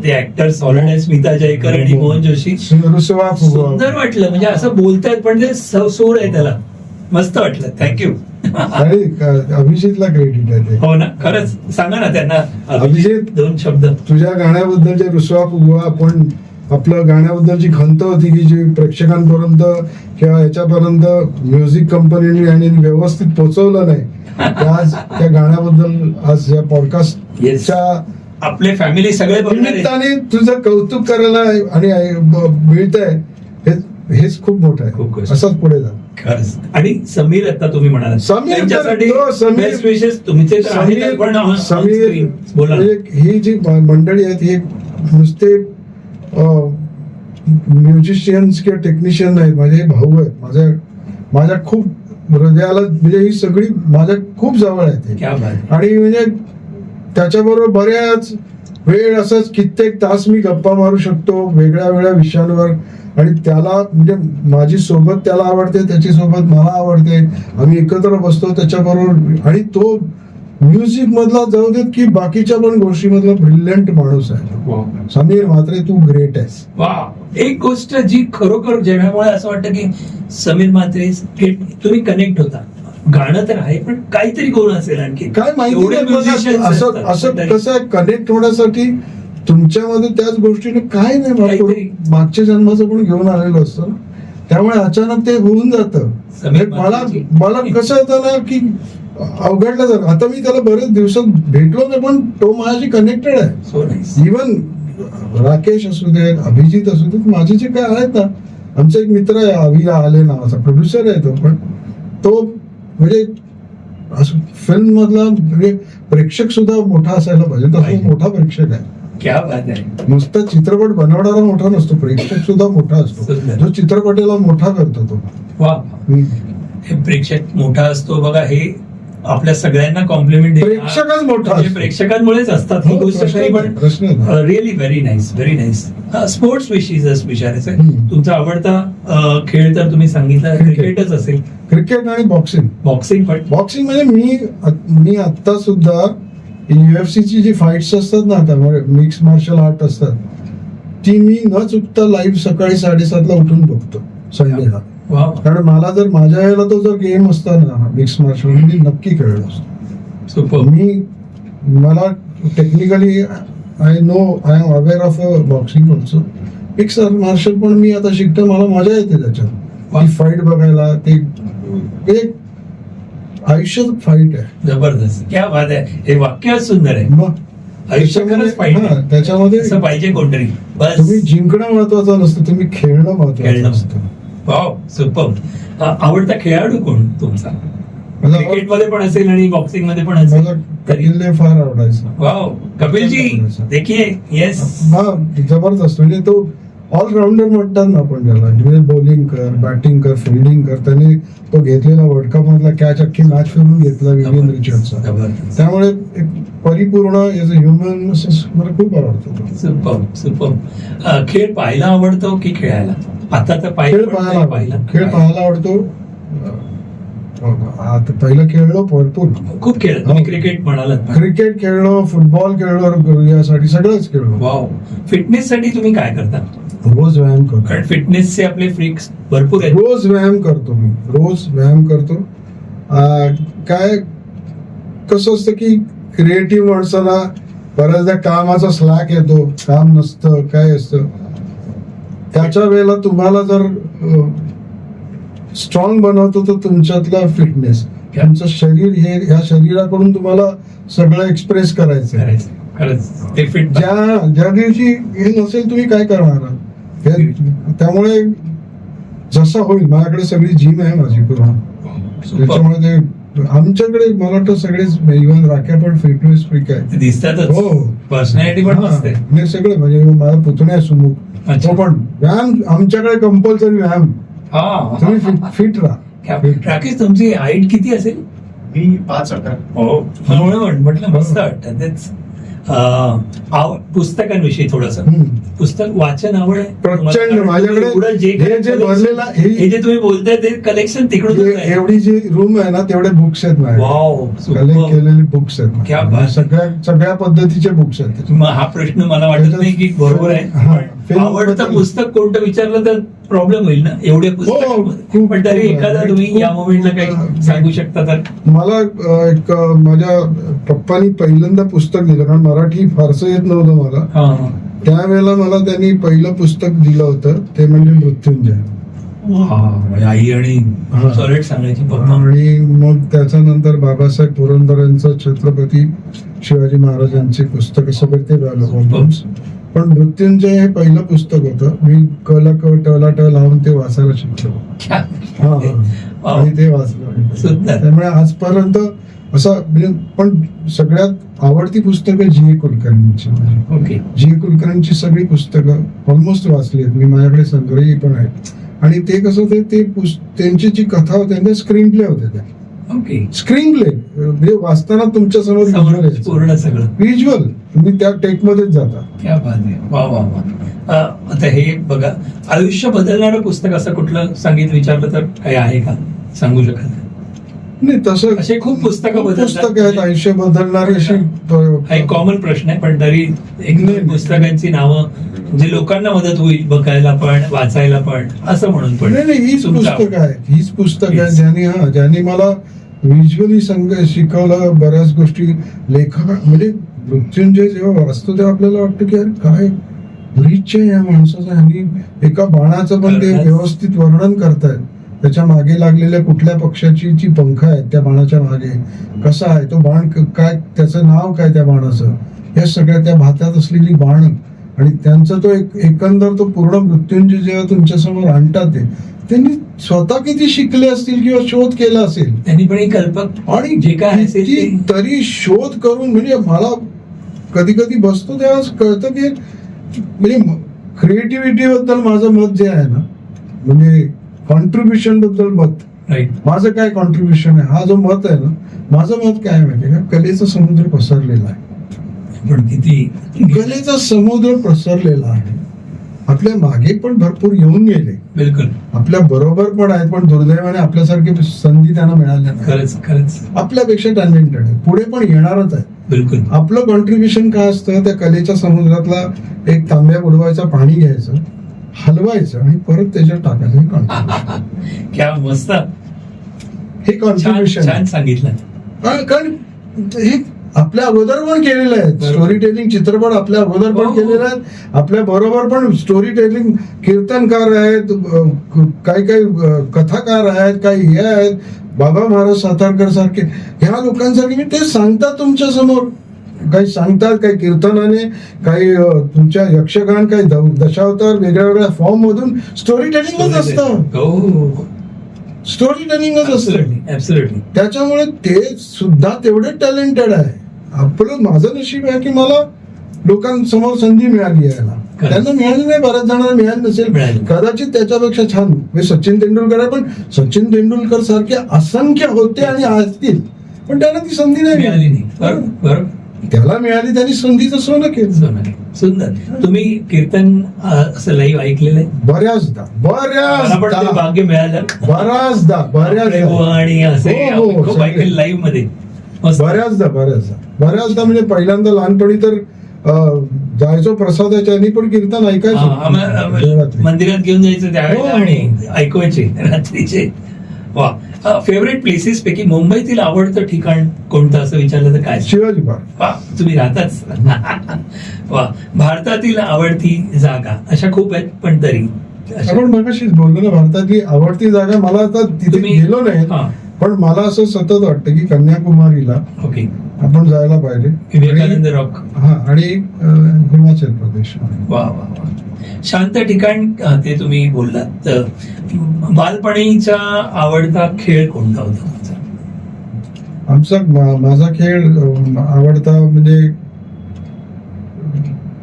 S2: ते ऍक्टर सॉलिड स्मिता जयकर आणि मोहन जोशी, सुंदर वाटलं. म्हणजे असं बोलतायत पण ते सूर आहे त्याला, मस्त वाटलं. थँक्यू.
S1: अभिजितला क्रेडिट आहे ते.
S2: हो ना, खरंच. सांगा ना त्यांना
S1: अभिजित,
S2: दोन शब्द
S1: तुझ्या गाण्याबद्दल जे रुसवा फुगवा, आपण आपलं गाण्याबद्दलची खंत होती की जी प्रेक्षकांपर्यंत किंवा याच्यापर्यंत म्युझिक कंपनीने आणि व्यवस्थित पोहोचवलं नाही, आज त्या गाण्याबद्दल आज या पॉडकास्टच्या
S2: आपले फॅमिली सगळे
S1: निमित्ताने तुझं कौतुक करायला आणि मिळतंय, हेच खूप मोठं आहे. असंच पुढे जा.
S2: आणि समीर, आता तुम्ही म्हणाला
S1: समीर, ही जी मंडळी आहेत ही नुसते म्युझिशियन्स किंवा टेक्निशियन नाहीत, माझे भाऊ आहेत. माझ्या खूप हृदयाला म्हणजे ही सगळी माझ्या खूप जवळ आहेत. आणि म्हणजे त्याच्याबरोबर बऱ्याच वेळ असंच कित्येक तास मी गप्पा मारू शकतो वेगळ्या वेगळ्या विषयांवर. आणि त्याला म्हणजे माझी सोबत त्याला आवडते, त्याची सोबत मला आवडते. आम्ही एकत्र बसतो त्याच्याबरोबर. आणि तो म्युझिक मधला जाऊ देत की बाकीच्या पण गोष्टीमधला ब्रिलियंट माणूस आहे समीर म्हात्रे. तू ग्रेट आहेस.
S2: एक गोष्ट जी खरोखर जेव्हामुळे असं वाटतं की समीर म्हात्रे तुम्ही कनेक्ट होता. गाणं तर आहे पण काहीतरी कोण असेल आणखी
S1: काय माहिती. असं कसं आहे, कनेक्ट होण्यासाठी तुमच्यामध्ये त्याच गोष्टीने काय नाही, मागच्या जन्माचं पण घेऊन आलेलं असतं, त्यामुळे अचानक ते होऊन जातं. मला कसं होतं ना की अवघडलं जातं. आता मी त्याला बरेच दिवसात भेटलो नाही पण तो माझ्याशी कनेक्टेड आहे. इव्हन राकेश असू दे, अभिजित असू दे, माझे जे काय आहेत ना, आमचा एक मित्र आहे अविला आले नावाचा, प्रोड्युसर आहे तो. पण तो म्हणजे असं फिल्म मधला म्हणजे प्रेक्षक सुद्धा मोठा असायला पाहिजे, तसा मोठा प्रेक्षक आहे.
S2: क्या बात आहे.
S1: नुसता चित्रपट बनवणारा मोठा नसतो, प्रेक्षक सुद्धा मोठा असतो, जो चित्रपटाला मोठा करतो तो.
S2: वा, हे प्रेक्षक मोठा असतो बघा. हे आपल्या सगळ्यांना कॉम्प्लिमेंट
S1: प्रेक्षकच मोठा असतो.
S2: प्रेक्षकांमुळेच असतात ही
S1: हो,
S2: गोष्ट
S1: प्रश्न
S2: खरी,
S1: नाही, प्रश्न नाही.
S2: Really very nice, very nice. Sports विषयी जर विचारायचं आहे,
S1: हम्म.
S2: तुमचा आवडता खेळ तर तुम्ही सांगितलं क्रिकेटच असेल.
S1: क्रिकेट आणि बॉक्सिंग.
S2: बॉक्सिंग पण
S1: बॉक्सिंग म्हणजे मी आता सुद्धा UFC ची जी फाईट्स असतात ना, आता मिक्स मार्शल आर्ट असतात, ती मी न चुकता लाईव्ह सकाळी 7:30 उठून बघतो संडेला.
S2: वा,
S1: कारण मला जर माझ्या वेळेला तो जर गेम असता ना मिक्स मार्शल मी नक्की खेळलो असतो.
S2: सुपर.
S1: मला technically I am aware of boxing also. Mix martial पण मी आता शिकतो, मला मजा येते त्याच्यात. ती फाईट बघायला, ते एक आयुष्यात फाईट आहे.
S2: जबरदस्त, क्या बात आहे. हे वाक्य सुंदर आहे.
S1: मग
S2: आयुष्य खरंच फाईट आहे.
S1: त्याच्यामध्ये
S2: असं पाहिजे कोणतरी. बस
S1: तुम्ही जिंकणं महत्वाचं नसतं, तुम्ही खेळणं महत्वाचं
S2: खेळणं.
S1: असतं.
S2: Wow, super. आवडता खेळाडू कोण तुमचा?
S1: मला
S2: क्रिकेट मध्ये पण असेल आणि बॉक्सिंग मध्ये पण असेल.
S1: मला कपिलने फार आवडायचा.
S2: वाव, कपिलजी देखिए. येस,
S1: हा जबरदस्त. म्हणजे तो ऑलराऊंडर म्हणतात ना आपण त्याला. म्हणजे बॉलिंग कर, बॅटिंग कर, फिल्डिंग कर. त्याने तो घेतलेला वर्ल्ड कप मधला कॅच अख्खी मॅच फिरून घेतला विवियन रिचर्डचा.
S2: जबरदस्त.
S1: त्यामुळे एक परिपूर्ण एज अ ह्युमन मला खूप आवडतो.
S2: Super super. खेळ पाहायला आवडतो की खेळायला? आता तर
S1: खेळ पाहायला आवडतो. खेळ पाहायला आवडतो. आता पहिलं खेळलो भरपूर.
S2: खूप खेळ. तुम्ही क्रिकेट म्हणालात.
S1: क्रिकेट खेळलो, फुटबॉल खेळलो, यासाठी सगळंच खेळलो.
S2: वाव. फिटनेस साठी तुम्ही काय करता?
S1: रोज व्यायाम करतो.
S2: कारण फिटनेसचे आपले फ्रीक्स भरपूर आहेत.
S1: रोज व्यायाम करतो मी. रोज व्यायाम करतो. काय कसं असतं की क्रिएटिव्ह माणसाला बऱ्याचदा कामाचा स्लॅक येतो, काम नसतं, काय असतं. त्याच्या वेळेला तुम्हाला जर स्ट्रॉंग बनवतो तर तुमच्यातला फिटनेस, तुमचं शरीर, हे ह्या शरीराकडून तुम्हाला सगळं एक्सप्रेस करायचं.
S2: खरंच ते फिट.
S1: ज्या दिवशी हे नसेल तुम्ही काय करणार. त्यामुळे जसं होईल, माझ्याकडे सगळी जिम आहे माझी पूर्ण. त्याच्यामुळे ते आमच्याकडे मला वाटतं सगळेच इव्हन राख्या पण फिटनेस फ्रीक आहे.
S2: दिसतातच.
S1: हो,
S2: पर्सनॅलिटी पण दिसते.
S1: हे सगळे म्हणजे माझा पुतण्या सुमुख,
S2: अच्छा.
S1: तो पण व्यायाम आमच्याकडे कंपल्सरी व्यायाम.
S2: हा,
S1: तुम्ही फिट राहा.
S2: राकेश, तुमची हाईट किती असेल?
S3: मी 5'11".
S2: हो, म्हणून म्हटलं मस्त वाटतं तेच. पुस्तकांविषयी थोडस. पुस्तक वाचन आवड आहे
S1: प्रचंड. माझ्याकडे हे जे भरलेला,
S2: हे जे तुम्ही बोलताय ते कलेक्शन तिकडून
S1: एवढी जी रूम आहे ना तेवढे बुक्स आहेत माझ्याकडे.
S2: वाव,
S1: कलेक्ट केलेले बुक्स
S2: क्या
S1: आहेत.
S2: बात.
S1: सगळ्या पद्धतीचे बुक्स आहेत.
S2: हा प्रश्न मला वाटत नाही की बरोबर आहे. आवडतं पुस्तक कोणतं विचारलं तर प्रॉब्लेम होईल ना, एवढे पुस्तक. पण तरी एखादा तुम्ही या मोमेंटला काही सांगू शकता तर?
S1: मला एक माझ्या पप्पानी पहिल्यांदा पुस्तक दिलं, कारण मराठी फारसं येत नव्हतं मला. त्यावेळेला मला त्यांनी पहिलं पुस्तक दिलं होतं, ते म्हणजे मृत्युंजय.
S2: आई आणि सॉलिड सांगायची पप्पा.
S1: आणि मग त्याच्यानंतर बाबासाहेब पुरंदर यांचं छत्रपती शिवाजी महाराजांचे पुस्तक सगळे ते झालं. पण मृत्युंजय हे पहिलं पुस्तक होतं. मी क ट ट लावून ते वाचायला शिकलो. आणि ते वाचलं. त्यामुळे आजपर्यंत असं म्हणजे, पण सगळ्यात आवडती पुस्तकं जी.ए. कुलकर्णींची.
S2: ओके.
S1: जी.ए. कुलकर्णींची सगळी पुस्तकं ऑलमोस्ट वाचली आहेत मी. माझ्याकडे संग्रही पण आहेत. आणि ते कसं ते त्यांची जी कथा होती त्या स्क्रीन प्ले होते. त्या
S2: ओके.
S1: स्क्रीन प्ले म्हणजे वाचताना तुमच्या समोर
S2: पूर्ण सगळं
S1: व्हिज्युअल, तुम्ही त्या टेक मध्येच जाता.
S2: क्या बात आहे. वा वा वा. आता हे बघा, आयुष्य बदलणारं पुस्तक असं कुठलं सांगितलं विचारलं तर काही आहे का? सांगू शकाल?
S1: नाही, तसं
S2: असे खूप पुस्तकं
S1: पुस्तक आहेत आयुष्य बदलणारे. अशी
S2: हा एक कॉमन प्रश्न आहे, पण तरी एक पुस्तकांची नावं जे लोकांना मदत होईल बघायला पण वाचायला पण, असं म्हणून. पण
S1: नाही, हीच पुस्तक आहे ज्यांनी मला व्हिज्युअली शिकवलं बऱ्याच गोष्टी. लेखक म्हणजे मृत्युंजय जेव्हा वाचतो तेव्हा आपल्याला वाटतं की अरे काय ब्रीच आहे या माणसाचं. आणि एका बाणाचं पण ते व्यवस्थित वर्णन करतायत. त्याच्या मागे लागलेल्या कुठल्या पक्षाची जी पंख आहेत त्या बाणाच्या मागे, कसा आहे तो बाण, काय त्याचं नाव काय त्या बाणाचं, या सगळ्या त्या भात्यात असलेली बाण. आणि त्यांचा तो एकंदर तो पूर्ण मृत्युंजय जेव्हा तुमच्या समोर आणतात ते, त्यांनी स्वतः किती शिकले असतील किंवा शोध केला असेल
S2: त्यांनी पण कल्पक.
S1: आणि
S2: जे काय असेल
S1: तरी शोध करून, म्हणजे मला कधी कधी बसतो तेव्हा कळतं की म्हणजे क्रिएटिव्हिटी बद्दल माझं मत जे आहे ना, म्हणजे कॉन्ट्रीब्युशन बद्दल मत
S2: राईट.
S1: माझं काय कॉन्ट्रीब्युशन आहे, हा जो मत आहे ना, माझं मत काय माहितीये का, कलेचा समुद्र पसरलेला आहे.
S2: पण किती
S1: कलेचा समुद्र पसरलेला आहे. आपल्या मागे पण भरपूर येऊन गेले,
S2: बिलकुल
S1: आपल्या बरोबर पण आहेत, पण दुर्दैवाने आपल्यासारखी संधी त्यांना मिळाल्या नाही.
S2: खरंच खरंच
S1: आपल्यापेक्षा टॅलेंटेड आहे, पुढे पण येणारच आहे.
S2: बिलकुल.
S1: आपलं कॉन्ट्रीब्युशन काय असतं, त्या कलेच्या समुद्रातला एक तांब्या बुडवायचा, पाणी घ्यायचं, हलवायचं आणि परत त्याच्यात टाकायचं. हे contribution.
S2: क्या मस्त,
S1: हे कॉन्ट्रीब्युशन
S2: छान सांगितलं.
S1: कारण हे आपल्या अगोदर पण केलेलं आहे.
S2: बरोबर.
S1: स्टोरी टेलिंग चित्रपट आपल्या अगोदर पण
S2: हो.
S1: केलेलं आहे. आपल्या बरोबर पण स्टोरी टेलिंग कीर्तनकार आहेत, काही कथाकार आहेत, काही हे आहेत, बाबा महाराज सातारकर सारखे ह्या लोकांसारखे मी ते सांगतात तुमच्या समोर. काही सांगतात, काही कीर्तनाने, काही तुमच्या यक्षगान, काही दशावतार, वेगळ्या वेगळ्या फॉर्म मधून स्टोरी टेलिंगच असतं.
S2: हो,
S1: स्टोरी टेलिंगच असतं.
S2: ऍब्सोल्युटली.
S1: त्याच्यामुळे ते सुद्धा तेवढे टॅलेंटेड आहे. आपलं माझं नशीब आहे की मला लोकांसमोर संधी मिळाली यायला.
S2: खरंच.
S1: त्यांना मिळाली नाही, बऱ्याच जणांना मिळाली नसेल,
S2: मिळाली.
S1: कदाचित त्याच्यापेक्षा छान म्हणजे सचिन तेंडुलकर आहे, पण सचिन तेंडुलकर सारखे असंख्य होते आणि असतील, पण त्यांना ती संधी नाही
S2: मिळाली
S1: मिळाली.
S2: नाही. बरोबर.
S1: त्याला मिळाली, त्यांनी संधीचं सोनं केलं.
S2: सोनाली. सुंदर. तुम्ही कीर्तन असं लाईव्ह ऐकलेलं आहे?
S1: बऱ्याचदा
S2: मला पण ते भाग्य मिळालं.
S1: बऱ्याचदा
S2: आणि असे
S1: हो, हो,
S2: खूप
S1: सगळे.
S2: ऐकले लाईव्ह मध्ये. मस्त.
S1: बऱ्याचदा म्हणजे पहिल्यांदा लहानपणी तर जायचो प्रसादाच्या आणि पण कीर्तन
S2: हा,
S1: ऐकायचो
S2: आम्हाला मंदिरात घेऊन जायचं त्यावेळेला
S1: हो.
S2: आणि ऐकवायचे रात्रीचे. वा. फेवरेट प्लेसेस पैकी मुंबईतील आवडतं ठिकाण कोणतं असं विचारलं तर काय?
S1: शिवाजी पार्क.
S2: वा, तुम्ही राहताच. वा. भारतातील आवडती जागा अशा खूप आहेत, पण तरी अशा-
S1: आपण मगाशीच बोललो ना, भारतातली आवडती जागा. मला आता तिथे
S2: तुम्ही-
S1: गेलो नाही,
S2: हा.
S1: पण मला असं सतत वाटतं की कन्याकुमारीला
S2: ओके.
S1: आपण जायला पाहिजे.
S2: विवेकानंद रॉक.
S1: हा, आणि हिमाचल प्रदेश.
S2: वा वा वा. शांत ठिकाण ते तुम्ही बोललात. तर बालपणीचा आवडता खेळ कोणता होता तुमचा?
S1: माझा खेळ आवडता म्हणजे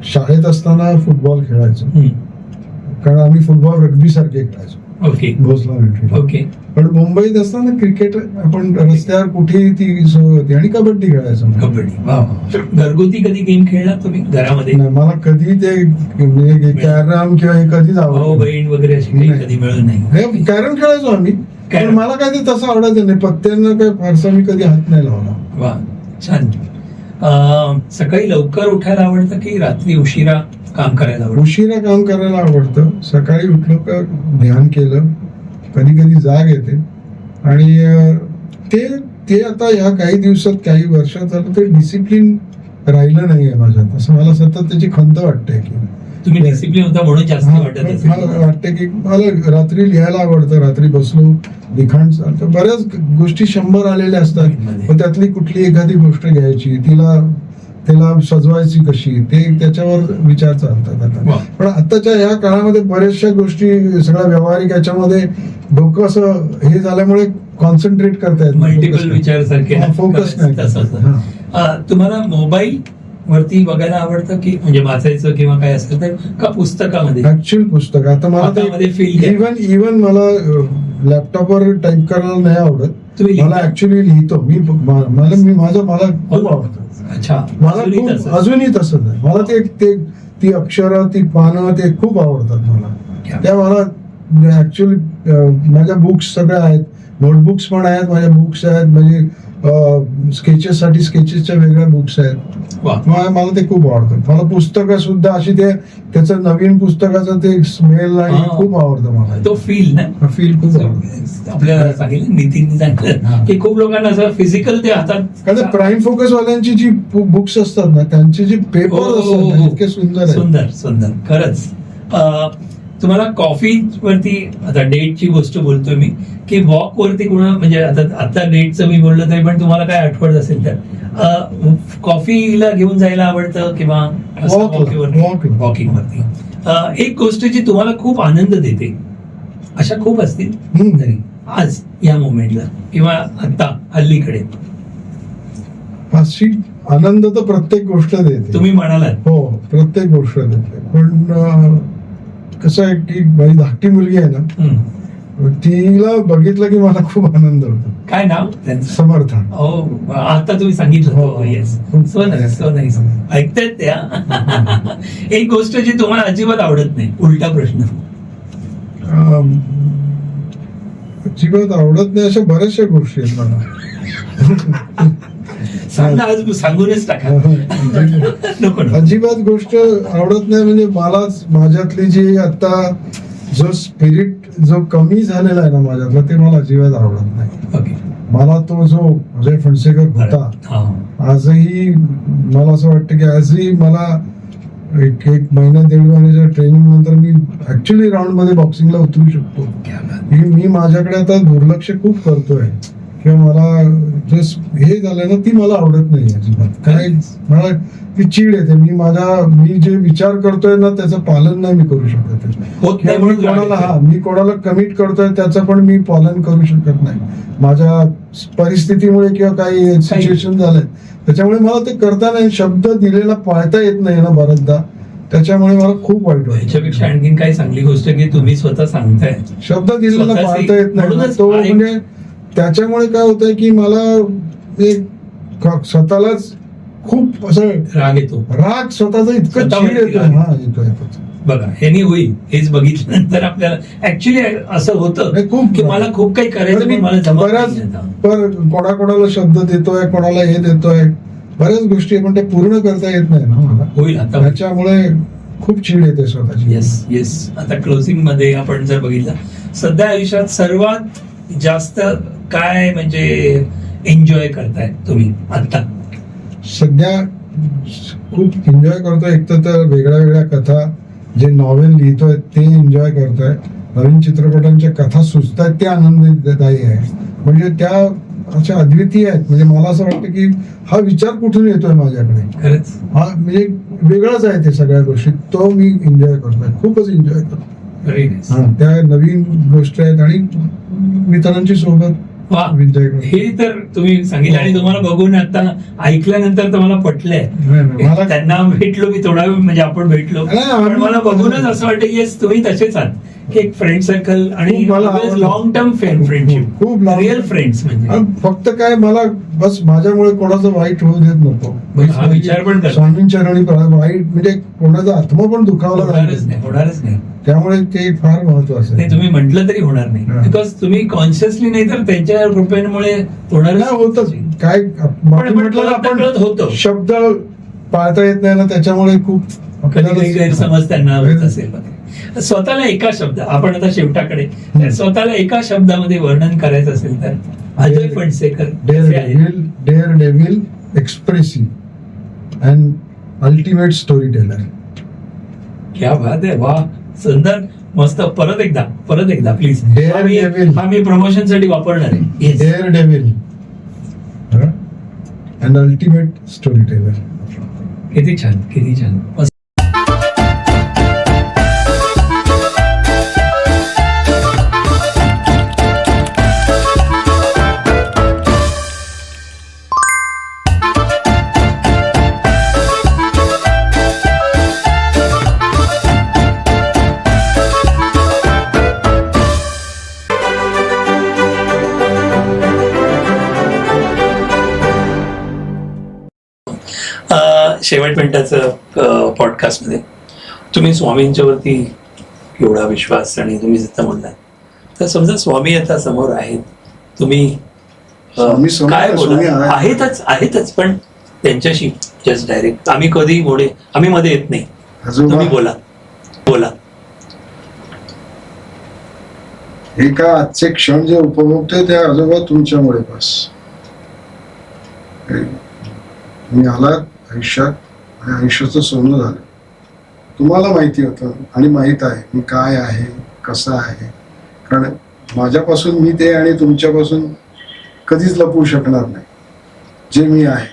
S1: शाळेत असताना फुटबॉल खेळायचो, कारण आम्ही फुटबॉल रग्बी सारखे खेळायचो.
S2: ओके.
S1: भोसला मिलिटरीला.
S2: ओके.
S1: पण मुंबईत असताना क्रिकेट आपण रस्त्यावर कुठेही ती सोय होती, आणि कबड्डी खेळायचो.
S2: कबड्डी. वा वा. घरगुती कधी गेम खेळला तुम्ही घरामध्ये?
S1: नाही, मला कधी ते म्हणजे कॅरम किंवा हे कधीच
S2: भाऊ
S1: आवडलं
S2: बहीण वगैरे अशी काही
S1: नाही.
S2: कधी मिळून नाही?
S1: कॅरम खेळायचो आम्ही, पण
S2: कॅरम.
S1: मला काय ते तसं आवडायचं नाही. पत्त्यांना काय फारसा मी कधी हात नाही लावला.
S2: वा, छान. सकाळी लवकर उठायला आवडतं की रात्री उशिरा काम करायला आवडतं?
S1: उशिरा काम करायला आवडतं. सकाळी उठलो का ध्यान केलं, कधी कधी जाग येते, आणि ते आता ह्या काही दिवसात, काही वर्षात झालं ते डिसिप्लिन राहिलं नाहीये माझ्यात. असं मला सतत त्याची खंत वाटते की
S2: तुम्ही डिसिप्लिन होता म्हणून जास्त वाटत
S1: मला
S2: असेल.
S1: वाटतं की मला रात्री लिहायला आवडतं. रात्री बसलो, लिखाण चालतं. बऱ्याच गोष्टी 100 आलेल्या असतात, पण त्यातली कुठली एखादी गोष्ट घ्यायची, तिला सजवायची कशी, ते त्याच्यावर विचार चालतात आता.
S2: वा.
S1: पण आताच्या ह्या काळामध्ये बऱ्याचशा गोष्टी सगळ्या व्यावहारिक याच्यामध्ये डोकं असं हे झाल्यामुळे कॉन्सन्ट्रेट करतायत.
S2: मल्टिपल विचार सारखे
S1: फोकस नाही.
S2: तुम्हाला मोबाईल वरती बघायला आवडतं की म्हणजे वाचायचं किंवा काय असेल तर, का पुस्तकामध्ये?
S1: ऍक्च्युअल पुस्तक. आता
S2: हातामध्ये
S1: मला
S2: feel घ्या.
S1: इव्हन मला लॅपटॉपवर टाईप करायला नाही आवडत.
S2: तुम्ही
S1: मला
S2: लिहिता?
S1: ऍक्च्युअली लिहितो मी. मला खूप आवडतं.
S2: अच्छा.
S1: मला
S2: अजूनही
S1: खूप
S2: तसंच?
S1: अजूनही तसंच आहे. मला ती अक्षरं, ती पानं, ते खूप आवडतात मला. त्या मला ऍक्च्युअली माझ्या बुक्स सगळ्या आहेत, नोटबुक्स पण आहेत, माझ्या बुक्स आहेत, म्हणजे स्केचेससाठी स्केचेसच्या वेगळ्या बुक्स आहेत.
S2: वा.
S1: मला ते खूप आवडतं. मला पुस्तकं सुद्धा अशी त्याचं नवीन पुस्तकाचं ते स्मेल आणि
S2: हा.
S1: खूप आवडतं मला.
S2: तो फील ना,
S1: फील खूप आवडतं.
S2: आपल्याला सांगितलं नितीनने सांगितलं की खूप लोकांना असं फिजिकल ते हातात.
S1: कारण प्राईम फोकस वाल्यांची जी बुक्स असतात ना, त्यांचे जे पेपर
S2: हो,
S1: असतात
S2: हो,
S1: ना,
S2: हो.
S1: इतके सुंदर आहेत.
S2: सुंदर सुंदर खरंच. तुम्हाला कॉफी वरती, आता डेटची गोष्ट बोलतोय मी, की वॉक वरती म्हणजे आता डेटचं मी बोललो तरी पण तुम्हाला काय आठवत असेल तर कॉफीला घेऊन जायला आवडतं किंवा
S1: Walk.
S2: वॉकिंग वरती? एक गोष्ट जी तुम्हाला खूप आनंद देते, अशा खूप असतील तरी आज या मोमेंटला किंवा आता हल्लीकडे?
S1: अशी आनंद तर प्रत्येक गोष्ट देते.
S2: तुम्ही म्हणालात
S1: हो, प्रत्येक गोष्ट देते. पण कसं आहे की माझी धाकटी मुलगी आहे ना, तिला बघितलं की मला खूप आनंद होतो.
S2: काय नाव त्यांचं?
S1: समर्थ.
S2: हो, आता तुम्ही सांगितलं. हो, yes. So nice, so nice. ऐकतायत त्या. एक गोष्ट जी तुम्हाला अजिबात आवडत नाही, उलटा प्रश्न.
S1: अजिबात आवडत नाही अशा बऱ्याचशा गोष्टी आहेत मला.
S2: सांगा, आज सांगूनच टाका. नको नको.
S1: अजिबात गोष्ट आवडत नाही म्हणजे मला माझ्यातली जी आता जो स्पिरिट जो कमी झालेला आहे ना माझ्यातला, ते मला अजिबात आवडत नाही.
S2: ओके.
S1: मला तो जो अजय फणसेकर होता,
S2: हा.
S1: आजही मला असं वाटतं की आजही मला एक महिना 1.5 महिन्याच्या ट्रेनिंग नंतर मी ऍक्च्युली राऊंड मध्ये बॉक्सिंगला उतरू शकतो. मी माझ्याकडे आता दुर्लक्ष खूप करतोय किंवा मला जस्ट हे झालंय ना, ती मला आवडत नाही अजिबात. काय मला ती चीड येते. मी जे विचार करतोय ना त्याचं पालन नाही मी करू शकत.
S2: होत नाही म्हणून
S1: कोणाला मी कोणाला कमिट करतोय त्याचं पण मी पालन करू शकत नाही. माझ्या परिस्थितीमुळे किंवा काही सिच्युएशन झालंय त्याच्यामुळे मला ते करता नाही. शब्द दिलेला पाळता येत नाही ना बऱ्याचदा, त्याच्यामुळे मला खूप वाईट वाटतं.
S2: याच्यापेक्षा आणखीन काही चांगली गोष्ट की तुम्ही स्वतः सांगताय
S1: शब्द दिलेला पाळता येत नाही.
S2: म्हणूनच
S1: तो म्हणजे त्याच्यामुळे काय होतंय की मला एक स्वतःलाच खूप असं राग स्वतःचा इतकं चीड येतोय.
S2: बघा, हे होईल हेच बघितल्यानंतर आपल्याला ऍक्च्युली असं होतं
S1: खूप
S2: की मला खूप काही करायचं पण मला
S1: बऱ्याच कोणाकोणाला शब्द देतोय, कोणाला हे देतोय, बऱ्याच गोष्टी पण ते पूर्ण करता येत नाही ना मला.
S2: होईल आता.
S1: त्याच्यामुळे खूप चीड येते स्वतःची.
S2: Yes yes. आता क्लोजिंग मध्ये आपण जर बघितलं, सध्या आयुष्यात सर्वात जास्त काय म्हणजे एन्जॉय करताय तुम्ही आता?
S1: सध्या खूप एन्जॉय करतोय. एक तर वेगळ्या वेगळ्या कथा जे नॉवेल लिहितोय ते एन्जॉय करतोय. नवीन चित्रपटांच्या कथा सुचतायत ते आनंददायी आहे. म्हणजे त्या अशा अद्वितीय आहेत. म्हणजे मला असं वाटतं की हा विचार कुठून येतोय माझ्याकडे,
S2: खरंच
S1: हा म्हणजे वेगळाच आहे ते सगळ्या गोष्टी. तो मी एन्जॉय करतोय, खूपच एन्जॉय करतो. त्या नवीन गोष्टी आहेत आणि मित्रांची सोबत एन्जॉय करतो.
S2: हे तर तुम्ही सांगितलं आणि तुम्हाला बघून आता ऐकल्यानंतर तर मला पटलंय.
S1: मला
S2: त्यांना भेटलो मी थोडा वेळ, म्हणजे आपण भेटलो, पण मला बघूनच असं वाटतं की येस तुम्ही तसेच आहात की एक फ्रेंड सर्कल आणि लॉंग टर्म फ्रेंडशिप,
S1: खूप
S2: रिअल फ्रेंड्स. म्हणजे
S1: फक्त काय मला बस माझ्यामुळे कोणाचं वाईट होऊ देत नको.
S2: हा विचार पण
S1: स्वामींचरणी वाईट म्हणजे कोणाचा आत्मा पण दुखावला
S2: होणारच नाही.
S1: त्यामुळे ते फार महत्वाचं आहे.
S2: तुम्ही म्हटलं तरी होणार नाही, बिकॉज तुम्ही कॉन्शियसली नाही तर त्यांच्या कृपेमुळे होणार
S1: होतच. काय म्हटलं आपण
S2: होतं,
S1: शब्द पाळता येत नाही ना, त्याच्यामुळे खूप
S2: कधी गैरसमज त्यांना होत असेल. स्वतःला एका शब्द, आपण आता शेवटाकडे, स्वतःला एका शब्दामध्ये वर्णन करायचं असेल तर Ajay Phansekar.
S1: Daredevil, expressive and ultimate storyteller.
S2: क्या बात आहे, वा, सुंदर, मस्त. परत एकदा प्लीज. हा मी प्रमोशन साठी वापरणार आहे.
S1: Daredevil and ultimate storyteller.
S2: किती छान, किती छान. शेवट मिनिटाचं पॉडकास्ट मध्ये तुम्ही स्वामींच्या वरती एवढा विश्वास, आणि तुम्ही जिथं म्हणलात तर समजा स्वामी आता समोर आहेत, तुम्ही काय बोला, आहेतच पण त्यांच्याशी जस्ट डायरेक्ट, आम्ही कधी आम्ही मध्ये येत नाही, तुम्ही बोला.
S1: हे का आजचे क्षण जे उपभोगतोय ते आजोबा तुमच्यामुळे. बस तुम्ही आलात आयुष्यात आणि आयुष्याचं सोनं झालं. तुम्हाला माहिती होतं आणि माहित आहे मी काय आहे, कसं आहे. कारण माझ्यापासून मी ते आणि तुमच्यापासून कधीच लपवू शकणार नाही जे मी आहे.